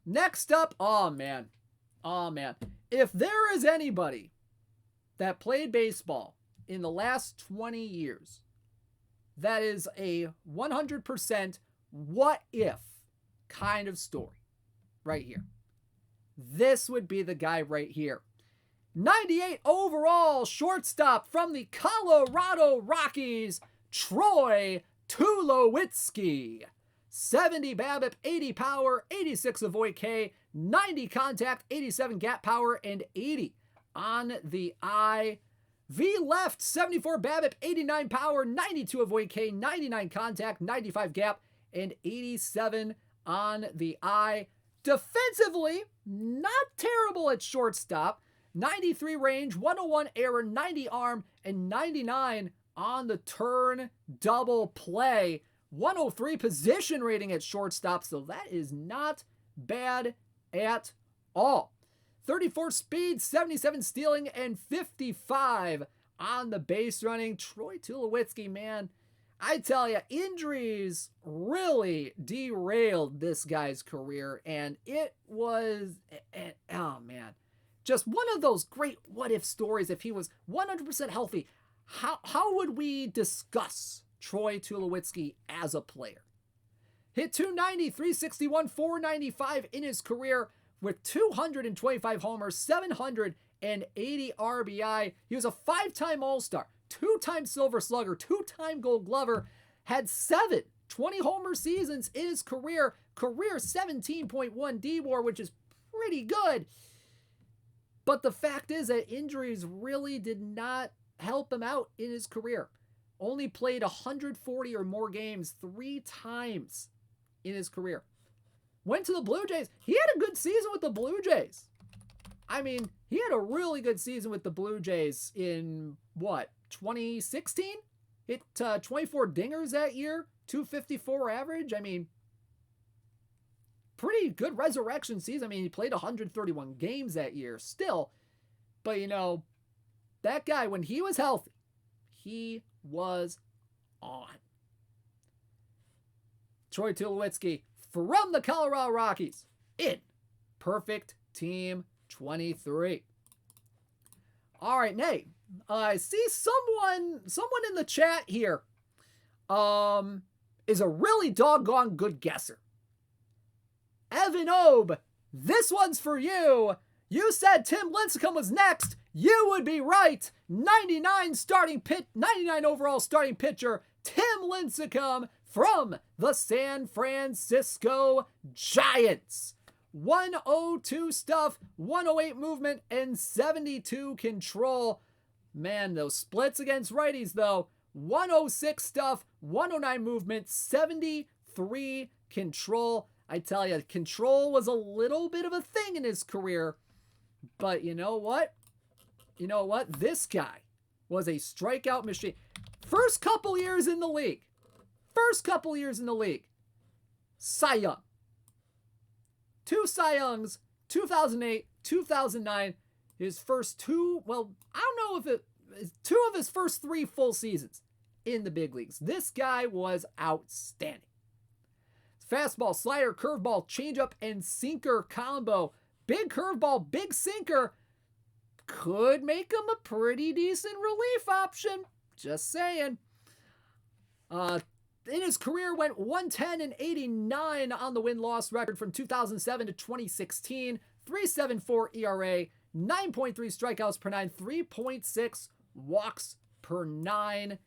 Speaker 1: Next up, oh man. If there is anybody that played baseball in the last 20 years, that is a 100% what if kind of story right here. This would be the guy right here. 98 overall shortstop from the Colorado Rockies, Troy Tulowitzki. 70 BABIP, 80 power, 86 avoid K, 90 contact, 87 gap power, and 80 on the eye. V left, 74 BABIP, 89 power, 92 avoid K, 99 contact, 95 gap, and 87 on the eye. Defensively, not terrible at shortstop. 93 range, 101 error, 90 arm, and 99 on the turn double play. 103 position rating at shortstop, so that is not bad at all. 34 speed, 77 stealing, and 55 on the base running. Troy Tulowitzki, man, I tell you, injuries really derailed this guy's career, and it was, oh man, just one of those great what-if stories. If he was 100% healthy, how would we discuss Troy Tulowitzki as a player? Hit 290, 361, 495 in his career with 225 homers, 780 RBI. He was a 5-time All-Star, 2-time Silver Slugger, 2-time Gold Glover, had 7 20-homer seasons in his career 17.1 D-WAR, which is pretty good. But the fact is that injuries really did not help him out in his career. Only played 140 or more games 3 times in his career. Went to the Blue Jays. He had a good season with the Blue Jays. I mean, he had a really good season with the Blue Jays in, 2016? Hit 24 dingers that year, 254 average. I mean, pretty good resurrection season. I mean, he played 131 games that year still. But, that guy, when he was healthy, he was on. Troy Tulowitzki from the Colorado Rockies in Perfect Team 23. All right, Nate. I see someone in the chat here is a really doggone good guesser. Evan Obe, this one's for you. You said Tim Lincecum was next. You would be right. 99 overall starting pitcher, Tim Lincecum from the San Francisco Giants. 102 stuff, 108 movement, and 72 control. Man, those splits against righties, though. 106 stuff, 109 movement, 73 control. I tell you, control was a little bit of a thing in his career. But you know what? This guy was a strikeout machine. First couple years in the league. Cy Young. 2 Cy Youngs, 2008, 2009. His first 2, I don't know if it, 2 of his first 3 full seasons in the big leagues. This guy was outstanding. Fastball, slider, curveball, changeup, and sinker combo. Big curveball, big sinker. Could make him a pretty decent relief option. Just saying. In his career, went 110 and 89 on the win-loss record from 2007 to 2016. 3.74 ERA, 9.3 strikeouts per 9, 3.6 walks per 9.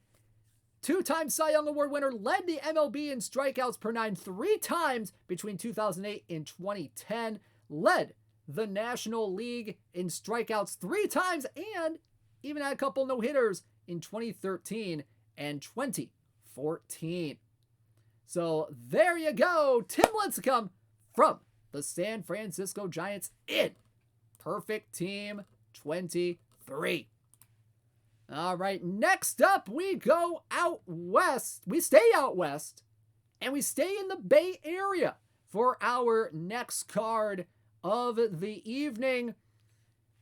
Speaker 1: 2-time Cy Young Award winner, led the MLB in strikeouts per 9 3 times between 2008 and 2010. Led the National League in strikeouts 3 times and even had a couple no-hitters in 2013 and 2014. So there you go. Tim Lincecum from the San Francisco Giants in Perfect Team 23. All right, next up, we go out west. We stay out west, and we stay in the Bay Area for our next card of the evening.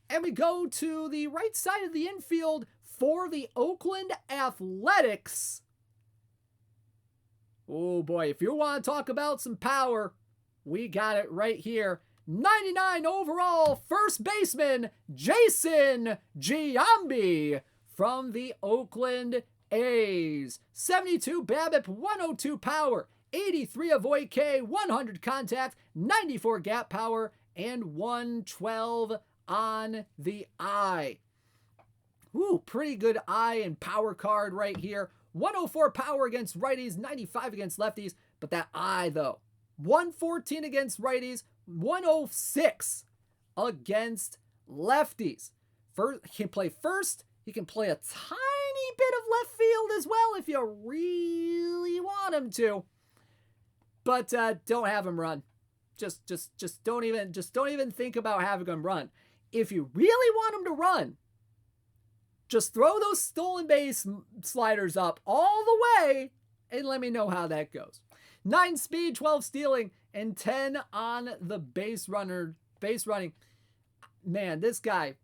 Speaker 1: And we go to the right side of the infield for the Oakland Athletics. Oh boy, if you want to talk about some power, we got it right here. 99 overall first baseman, Jason Giambi from the Oakland A's. 72 BABIP, 102 power, 83 avoid K, 100 contact, 94 gap power, and 112 on the eye. Ooh, pretty good eye and power card right here. 104 power against righties, 95 against lefties. But that eye, though, 114 against righties, 106 against lefties. He can play first. He can play a tiny bit of left field as well if you really want him to. But don't have him run. Just don't even think about having him run. If you really want him to run, just throw those stolen base sliders up all the way and let me know how that goes. 9 speed, 12 stealing, and 10 on the base running. Man, this guy,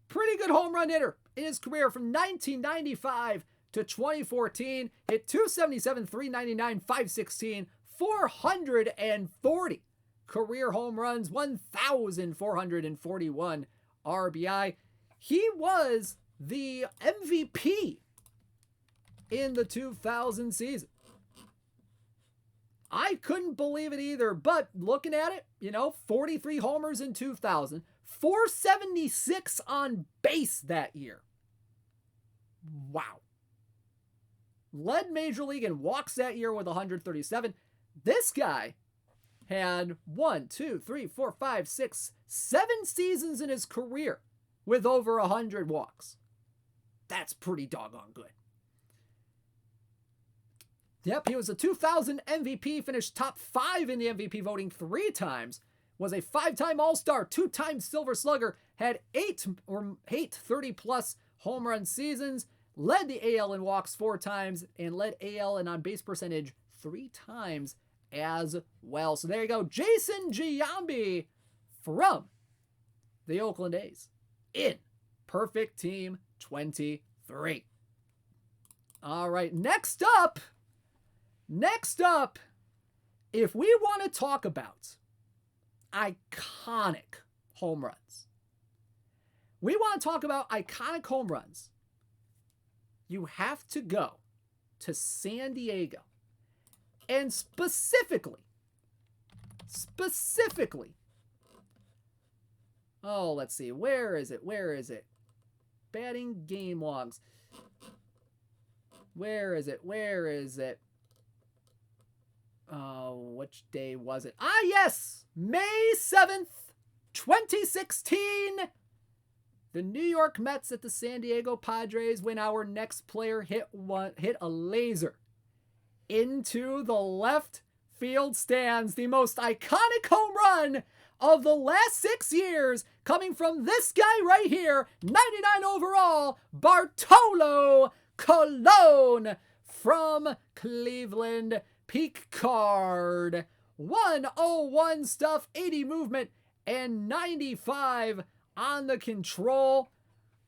Speaker 1: pretty good home run hitter in his career from 1995 to 2014. Hit 277, 399, 516, 440 career home runs, 1,441 RBI. He was the MVP in the 2000 season. I couldn't believe it either, but looking at it, 43 homers in 2000, 476 on base that year. Wow. Led Major League in walks that year with 137. This guy had 7 seasons in his career with over 100 walks. That's pretty doggone good. Yep, he was a 2000 MVP, finished top 5 in the MVP voting 3 times, was a 5-time All-Star, 2-time Silver Slugger, had 8 30-plus home run seasons, led the AL in walks 4 times, and led AL in on-base percentage 3 times as well. So there you go, Jason Giambi from the Oakland A's in Perfect Team 23. All right, next up, if we want to talk about iconic home runs, you have to go to San Diego. And specifically, oh, let's see, where is it? Batting game logs. Where is it? Oh, which day was it? Ah, yes! May 7th, 2016. The New York Mets at the San Diego Padres when our next player hit a laser into the left field stands. The most iconic home run of the last 6 years coming from this guy right here, 99 overall, Bartolo Colon from Cleveland. Peak card, 101 stuff, 80 movement, and 95 on the control.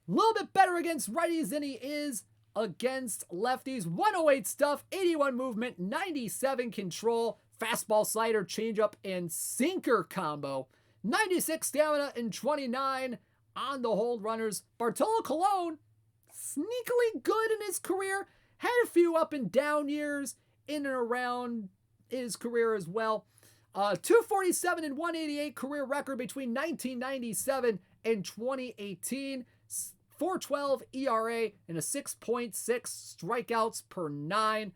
Speaker 1: A little bit better against righties than he is against lefties. 108 stuff, 81 movement, 97 control, fastball, slider, changeup, and sinker combo. 96 stamina and 29 on the hold runners. Bartolo Colon, sneakily good in his career. Had a few up and down years in and around his career as well. 247 and 188 career record between 1997 and 2018. 4.12 ERA and a 6.6 strikeouts per 9.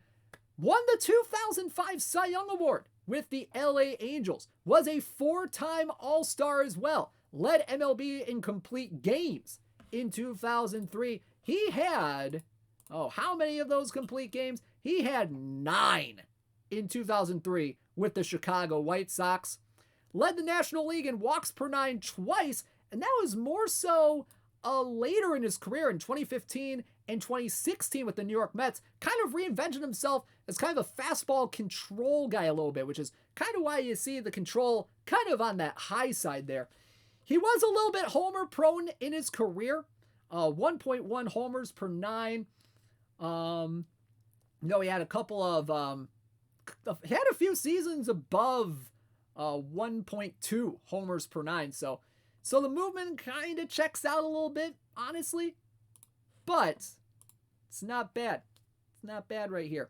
Speaker 1: Won the 2005 Cy Young Award with the LA Angels. Was a 4-time All-Star as well. Led MLB in complete games in 2003. He had, how many of those complete games? He had 9 in 2003 with the Chicago White Sox. Led the National League in walks per 9 twice, and that was more so later in his career in 2015 and 2016 with the New York Mets. Kind of reinvented himself as kind of a fastball control guy a little bit, which is kind of why you see the control kind of on that high side there. He was a little bit homer prone in his career. 1.1 homers per 9. He had a couple of, he had a few seasons above 1.2 homers per 9. So the movement kind of checks out a little bit, honestly. But it's not bad. It's not bad right here.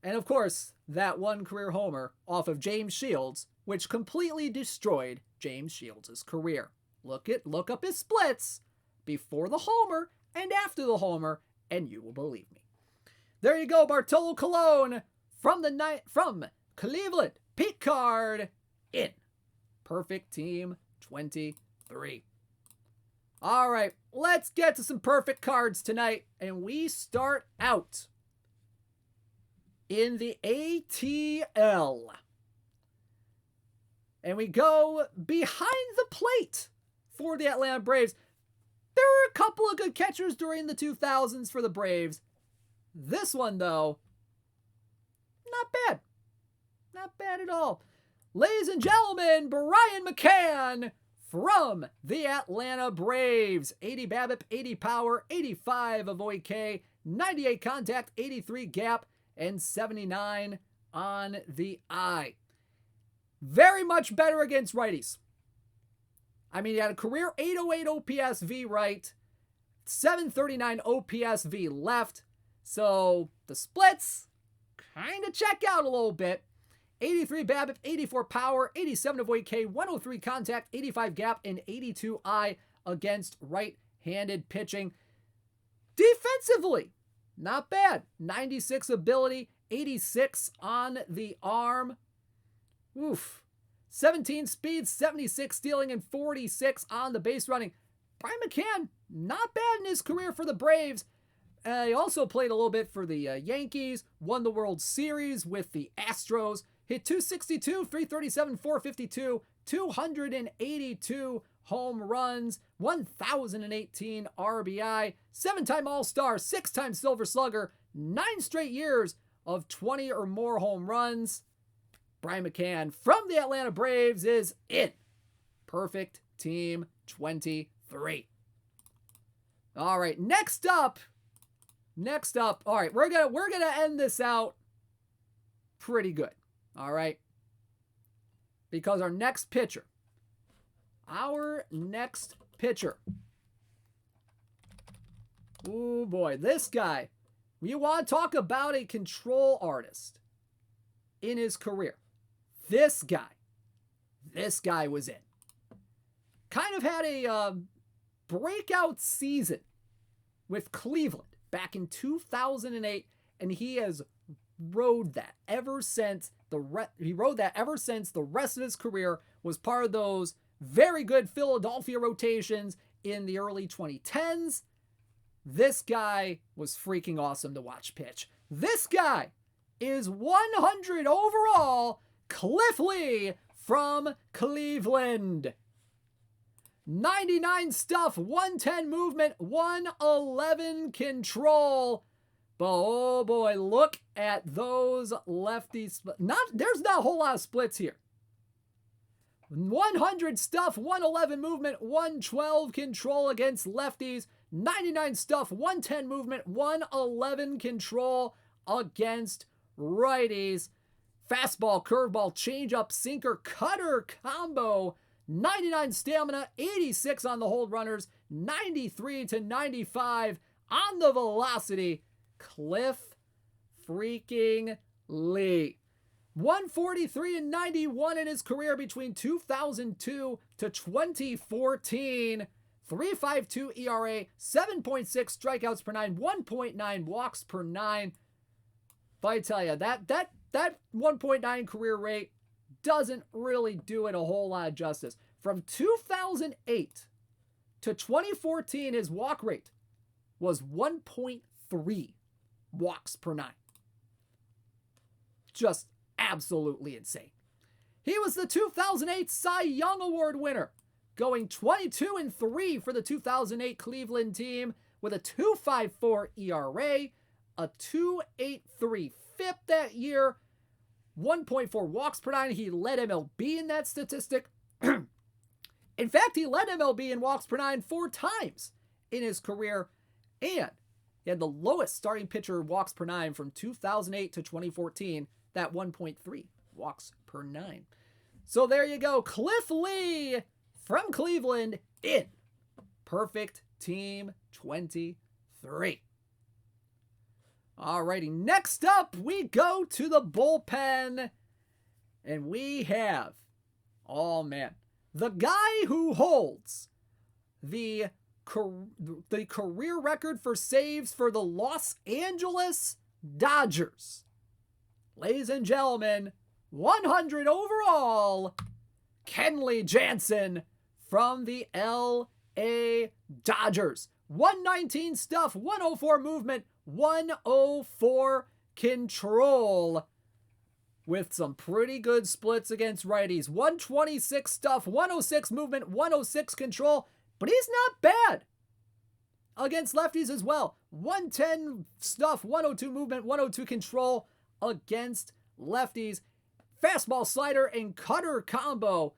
Speaker 1: And of course, that one career homer off of James Shields, which completely destroyed James Shields' career. Look up his splits before the homer and after the homer, and you will believe me. There you go, Bartolo Colon from Cleveland. Pete Card in. Perfect team 23. All right, let's get to some perfect cards tonight. And we start out in the ATL. And we go behind the plate for the Atlanta Braves. There were a couple of good catchers during the 2000s for the Braves. This one, though, not bad. Not bad at all. Ladies and gentlemen, Brian McCann from the Atlanta Braves. 80 BABIP, 80 power, 85 avoid K, 98 contact, 83 gap, and 79 on the eye. Very much better against righties. I mean, he had a career 808 OPS V right, 739 OPS V left. So the splits kind of check out a little bit. 83 BABIP, 84 power, 87 avoid K, 103 contact, 85 gap, and 82 eye against right-handed pitching. Defensively, not bad. 96 ability, 86 on the arm. Oof. 17 speed, 76 stealing, and 46 on the base running. Brian McCann, not bad in his career for the Braves. He also played a little bit for the Yankees, won the World Series with the Astros, hit 262, 337, 452, 282 home runs, 1,018 RBI, 7-time All-Star, 6-time Silver Slugger, 9 straight years of 20 or more home runs. Brian McCann from the Atlanta Braves is in. Perfect team 23. All right, next up. All right, we're gonna end this out pretty good. All right, because our next pitcher. Oh boy, this guy. We want to talk about a control artist in his career. This guy was in. Kind of had a breakout season with Cleveland back in 2008, and he has rode that ever since the rest of his career. Was part of those very good Philadelphia rotations in the early 2010s. This guy was freaking awesome to watch pitch. This guy is 100 overall, Cliff Lee from Cleveland. 99 stuff, 110 movement, 111 control. But oh boy, look at those lefties. There's not a whole lot of splits here. 100 stuff, 111 movement, 112 control against lefties. 99 stuff, 110 movement, 111 control against righties. Fastball, curveball, changeup, sinker, cutter combo. 99 stamina, 86 on the hold runners, 93 to 95 on the velocity. Cliff freaking Lee. 143 and 91 in his career between 2002 to 2014. 3.52 ERA, 7.6 strikeouts per 9, 1.9 walks per 9. But I tell you, that 1.9 career rate doesn't really do it a whole lot of justice. From 2008 to 2014, his walk rate was 1.3 walks per 9. Just absolutely insane. He was the 2008 Cy Young Award winner, going 22-3 for the 2008 Cleveland team with a 2.54 ERA, a 2.83 FIP that year, 1.4 walks per 9. He led MLB in that statistic. In fact, he led MLB in walks per 9 4 times in his career, and he had the lowest starting pitcher walks per 9 from 2008 to 2014, that 1.3 walks per 9. So there you go, Cliff Lee from Cleveland in perfect team 23. Alrighty, next up we go to the bullpen, and we have, oh man, the guy who holds the career record for saves for the Los Angeles Dodgers. Ladies and gentlemen, 100 overall, Kenley Jansen from the LA Dodgers. 119 stuff, 104 movement, 104 control. With some pretty good splits against righties. 126 stuff, 106 movement, 106 control. But he's not bad against lefties as well. 110 stuff, 102 movement, 102 control against lefties. Fastball, slider, and cutter combo.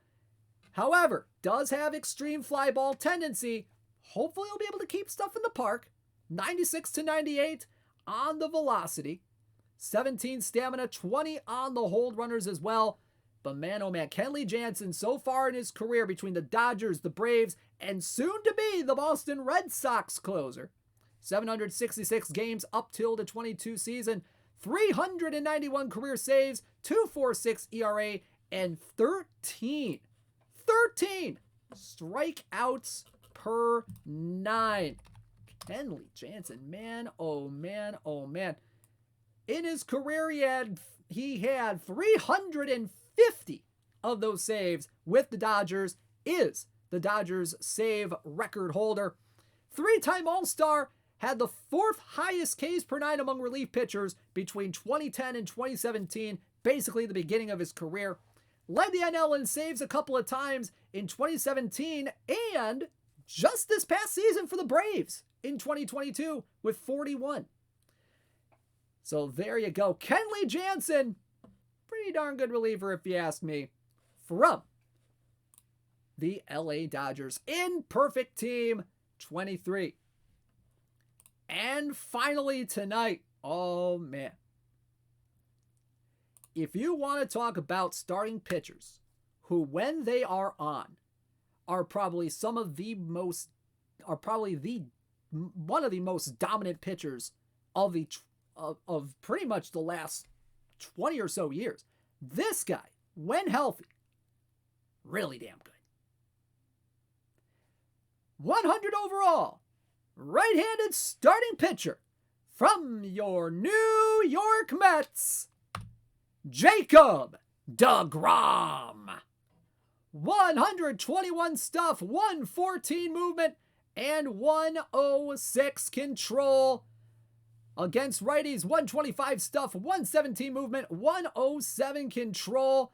Speaker 1: However, does have extreme fly ball tendency. Hopefully he'll be able to keep stuff in the park. 96 to 98 on the velocity. 17 stamina, 20 on the hold runners as well. But man, oh man, Kenley Jansen so far in his career between the Dodgers, the Braves, and soon to be the Boston Red Sox closer. 766 games up till the 22 season. 391 career saves, 2.46 ERA, and 13 strikeouts per 9. Kenley Jansen, man, oh man, oh man. In his career, he had 350 of those saves with the Dodgers, is the Dodgers save record holder. 3-time All-Star, had the 4th highest Ks per 9 among relief pitchers between 2010 and 2017, basically the beginning of his career. Led the NL in saves a couple of times in 2017 and just this past season for the Braves in 2022 with 41. So there you go. Kenley Jansen, pretty darn good reliever if you ask me, from the LA Dodgers in Perfect Team 23. And finally tonight, oh man, if you want to talk about starting pitchers who, when they are on, are probably one of the most dominant pitchers of of pretty much the last 20 or so years. This guy, when healthy, really damn good. 100 overall, right-handed starting pitcher from your New York Mets, Jacob deGrom. 121 stuff, 114 movement, and 106 control. Against righties, 125 stuff, 117 movement, 107 control.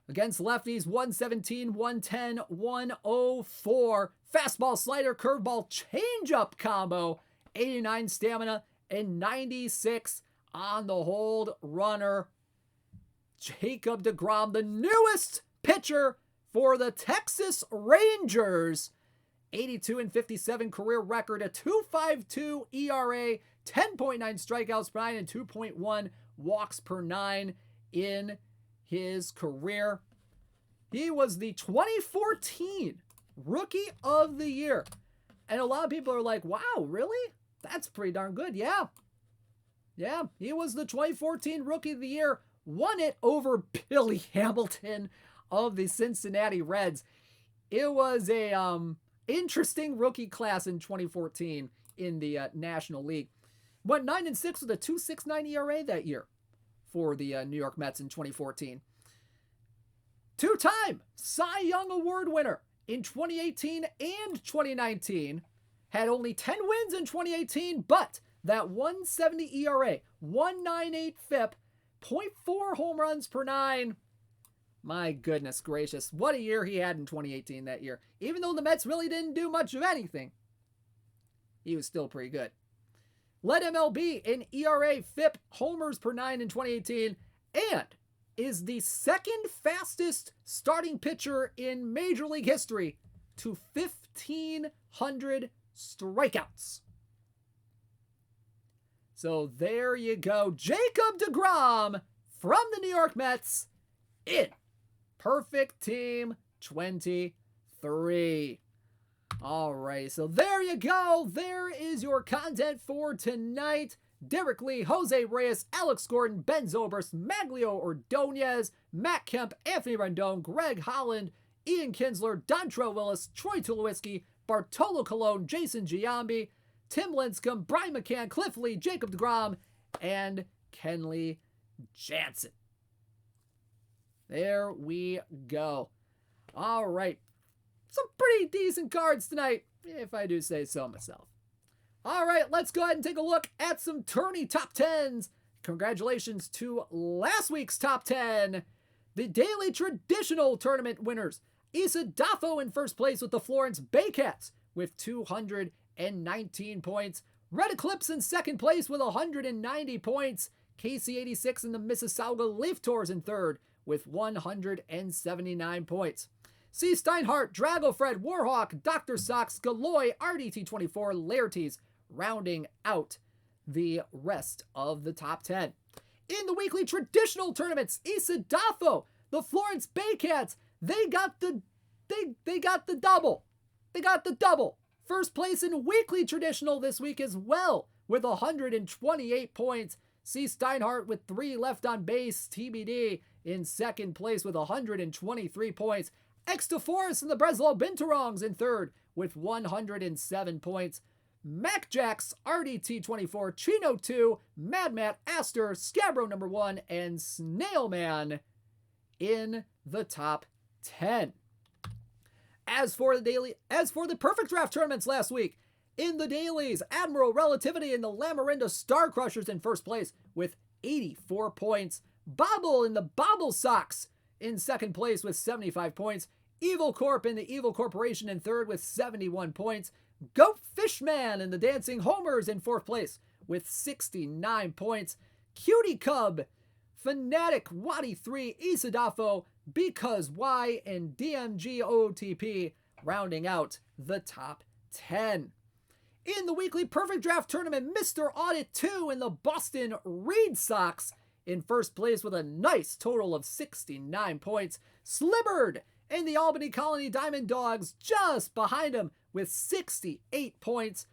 Speaker 1: Against lefties, 117, 110, 104. Fastball, slider, curveball, changeup combo. 89 stamina and 96 on the hold runner. Jacob deGrom, the newest pitcher for the Texas Rangers. 82 and 57 career record, a 2.52 ERA, 10.9 strikeouts per 9, and 2.1 walks per 9 in his career. He was the 2014 Rookie of the Year. And a lot of people are like, wow, really? That's pretty darn good. Yeah, he was the 2014 Rookie of the Year. Won it over Billy Hamilton of the Cincinnati Reds. It was a interesting rookie class in 2014 in the National League. Went 9-6 with a 2.69 ERA that year for the New York Mets in 2014. Two-time Cy Young Award winner in 2018 and 2019. Had only 10 wins in 2018, but that 1.70 ERA, 1.98 FIP, 0.4 home runs per 9. My goodness gracious, what a year he had in 2018 that year. Even though the Mets really didn't do much of anything, he was still pretty good. Led MLB in ERA, FIP, homers per 9 in 2018, and is the second fastest starting pitcher in Major League history to 1,500 strikeouts. So there you go. Jacob deGrom from the New York Mets in Perfect Team 23. All right, so there you go. There is your content for tonight. Derek Lee, Jose Reyes, Alex Gordon, Ben Zobrist, Maglio Ordonez, Matt Kemp, Anthony Rendon, Greg Holland, Ian Kinsler, Dontrell Willis, Troy Tulowitzki, Bartolo Colon, Jason Giambi, Tim Lincecum, Brian McCann, Cliff Lee, Jacob deGrom, and Kenley Jansen. There we go. All right. Some pretty decent cards tonight, if I do say so myself. All right, let's go ahead and take a look at some tourney top 10s. Congratulations to last week's top 10. The daily traditional tournament winners. Issa Daffo in first place with the Florence Baycats with 219 points. Red Eclipse in second place with 190 points. KC86 in the Mississauga Leaf Tours in third with 179 points. C. Steinhardt, Dragofred, Warhawk, Dr. Sox, Galoy, RDT24, Laertes, rounding out the rest of the top 10. In the weekly traditional tournaments, Issa Daffo, the Florence Baycats, they got the double. They got the double. First place in weekly traditional this week as well with 128 points. C. Steinhardt with 3 left on base, TBD, in second place with 123 points. Extoforus and the Breslau Binturongs in third with 107 points. MacJax, RDT24, Chino 2, Mad Matt, Aster, Scabro number 1, and Snailman in the top 10. As for the perfect draft tournaments last week, in the dailies, Admiral Relativity and the Lamarinda Star Crushers in first place with 84 points. Bobble in the Bobble Sox in second place with 75 points. Evil Corp in the Evil Corporation in third with 71 points. Goat Fishman and the Dancing Homers in fourth place with 69 points. Cutie Cub, Fanatic, Wadi 3, Isadafo, Because Why, and DMG OOTP rounding out the top 10. In the weekly perfect draft tournament, Mr. Audit 2 and the Boston Red Sox in first place with a nice total of 69 points. Slibbard and the Albany Colony Diamond Dogs just behind him with 68 points.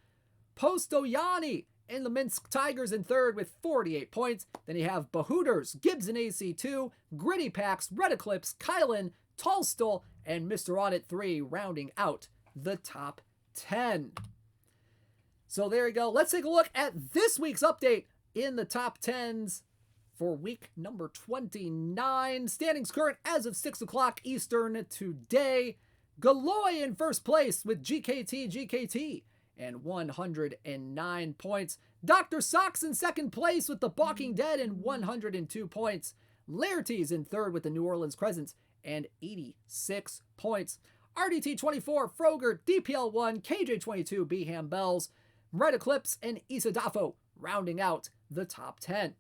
Speaker 1: Postoyani and the Minsk Tigers in third with 48 points. Then you have Bahooters, Gibson AC2, Gritty Packs, Red Eclipse, Kylan, Tolstol, and Mr. Audit 3 rounding out the top 10. So there you go. Let's take a look at this week's update in the top 10s for week number 29. Standings current as of 6 o'clock Eastern today. Galoy in first place with GKT and 109 points. Dr. Sox in second place with the Balking Dead and 102 points. Laertes in third with the New Orleans Crescents and 86 points. RDT24, Frogert, DPL1, KJ22, Beham Bells, Red Eclipse, and Isadafo rounding out the top 10.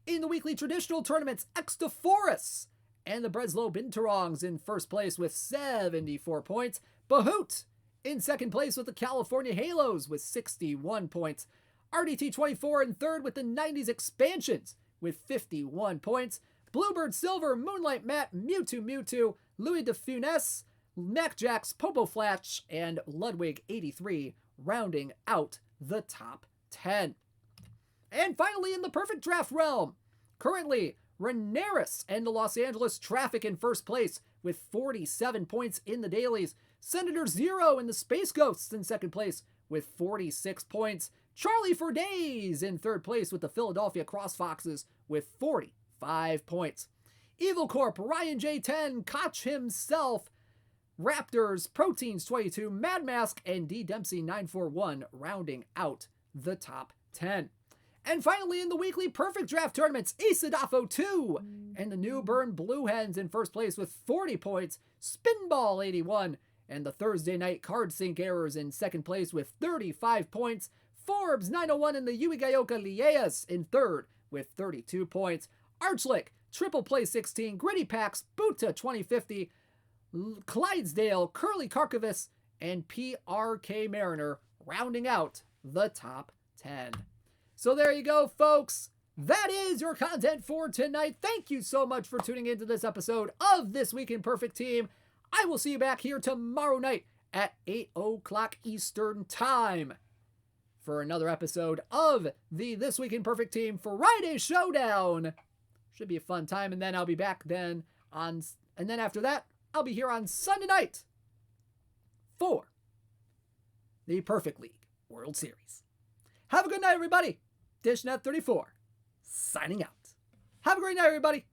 Speaker 1: In the weekly traditional tournaments, Extoforus and the Breslau Binturongs in first place with 74 points. Bahoot in second place with the California Halos with 61 points. RDT24 in third with the 90s Expansions with 51 points. Bluebird Silver, Moonlight Matt, Mewtwo, Louis de Funès, MacJax, Popo Flash, and Ludwig 83 rounding out the top 10. And finally, in the perfect draft realm, currently, Renaris and the Los Angeles Traffic in first place with 47 points in the dailies. Senator Zero and the Space Ghosts in second place with 46 points. Charlie for Days in third place with the Philadelphia Cross Foxes with 45 points. Evil Corp, Ryan J10, Koch himself, Raptors, Proteins 22, Mad Mask, and D Dempsey 941 rounding out the top 10. And finally, in the weekly perfect draft tournaments, Isadafo 2 and the New Bern Blue Hens in first place with 40 points, Spinball 81, and the Thursday Night Card Sync Errors in second place with 35 points, Forbes 901 and the Uigayoka Lieas in third with 32 points, Archlick, Triple Play 16, Gritty Packs, Buta 2050, Clydesdale, Curly Karkovis, and PRK Mariner rounding out the top 10. So there you go, folks. That is your content for tonight. Thank you so much for tuning into this episode of This Week in Perfect Team. I will see you back here tomorrow night at 8 o'clock Eastern Time for another episode of the This Week in Perfect Team Friday Showdown. Should be a fun time, and then I'll be back and then after that, I'll be here on Sunday night for the Perfect League World Series. Have a good night, everybody. DishNet 34 signing out. Have a great night, everybody.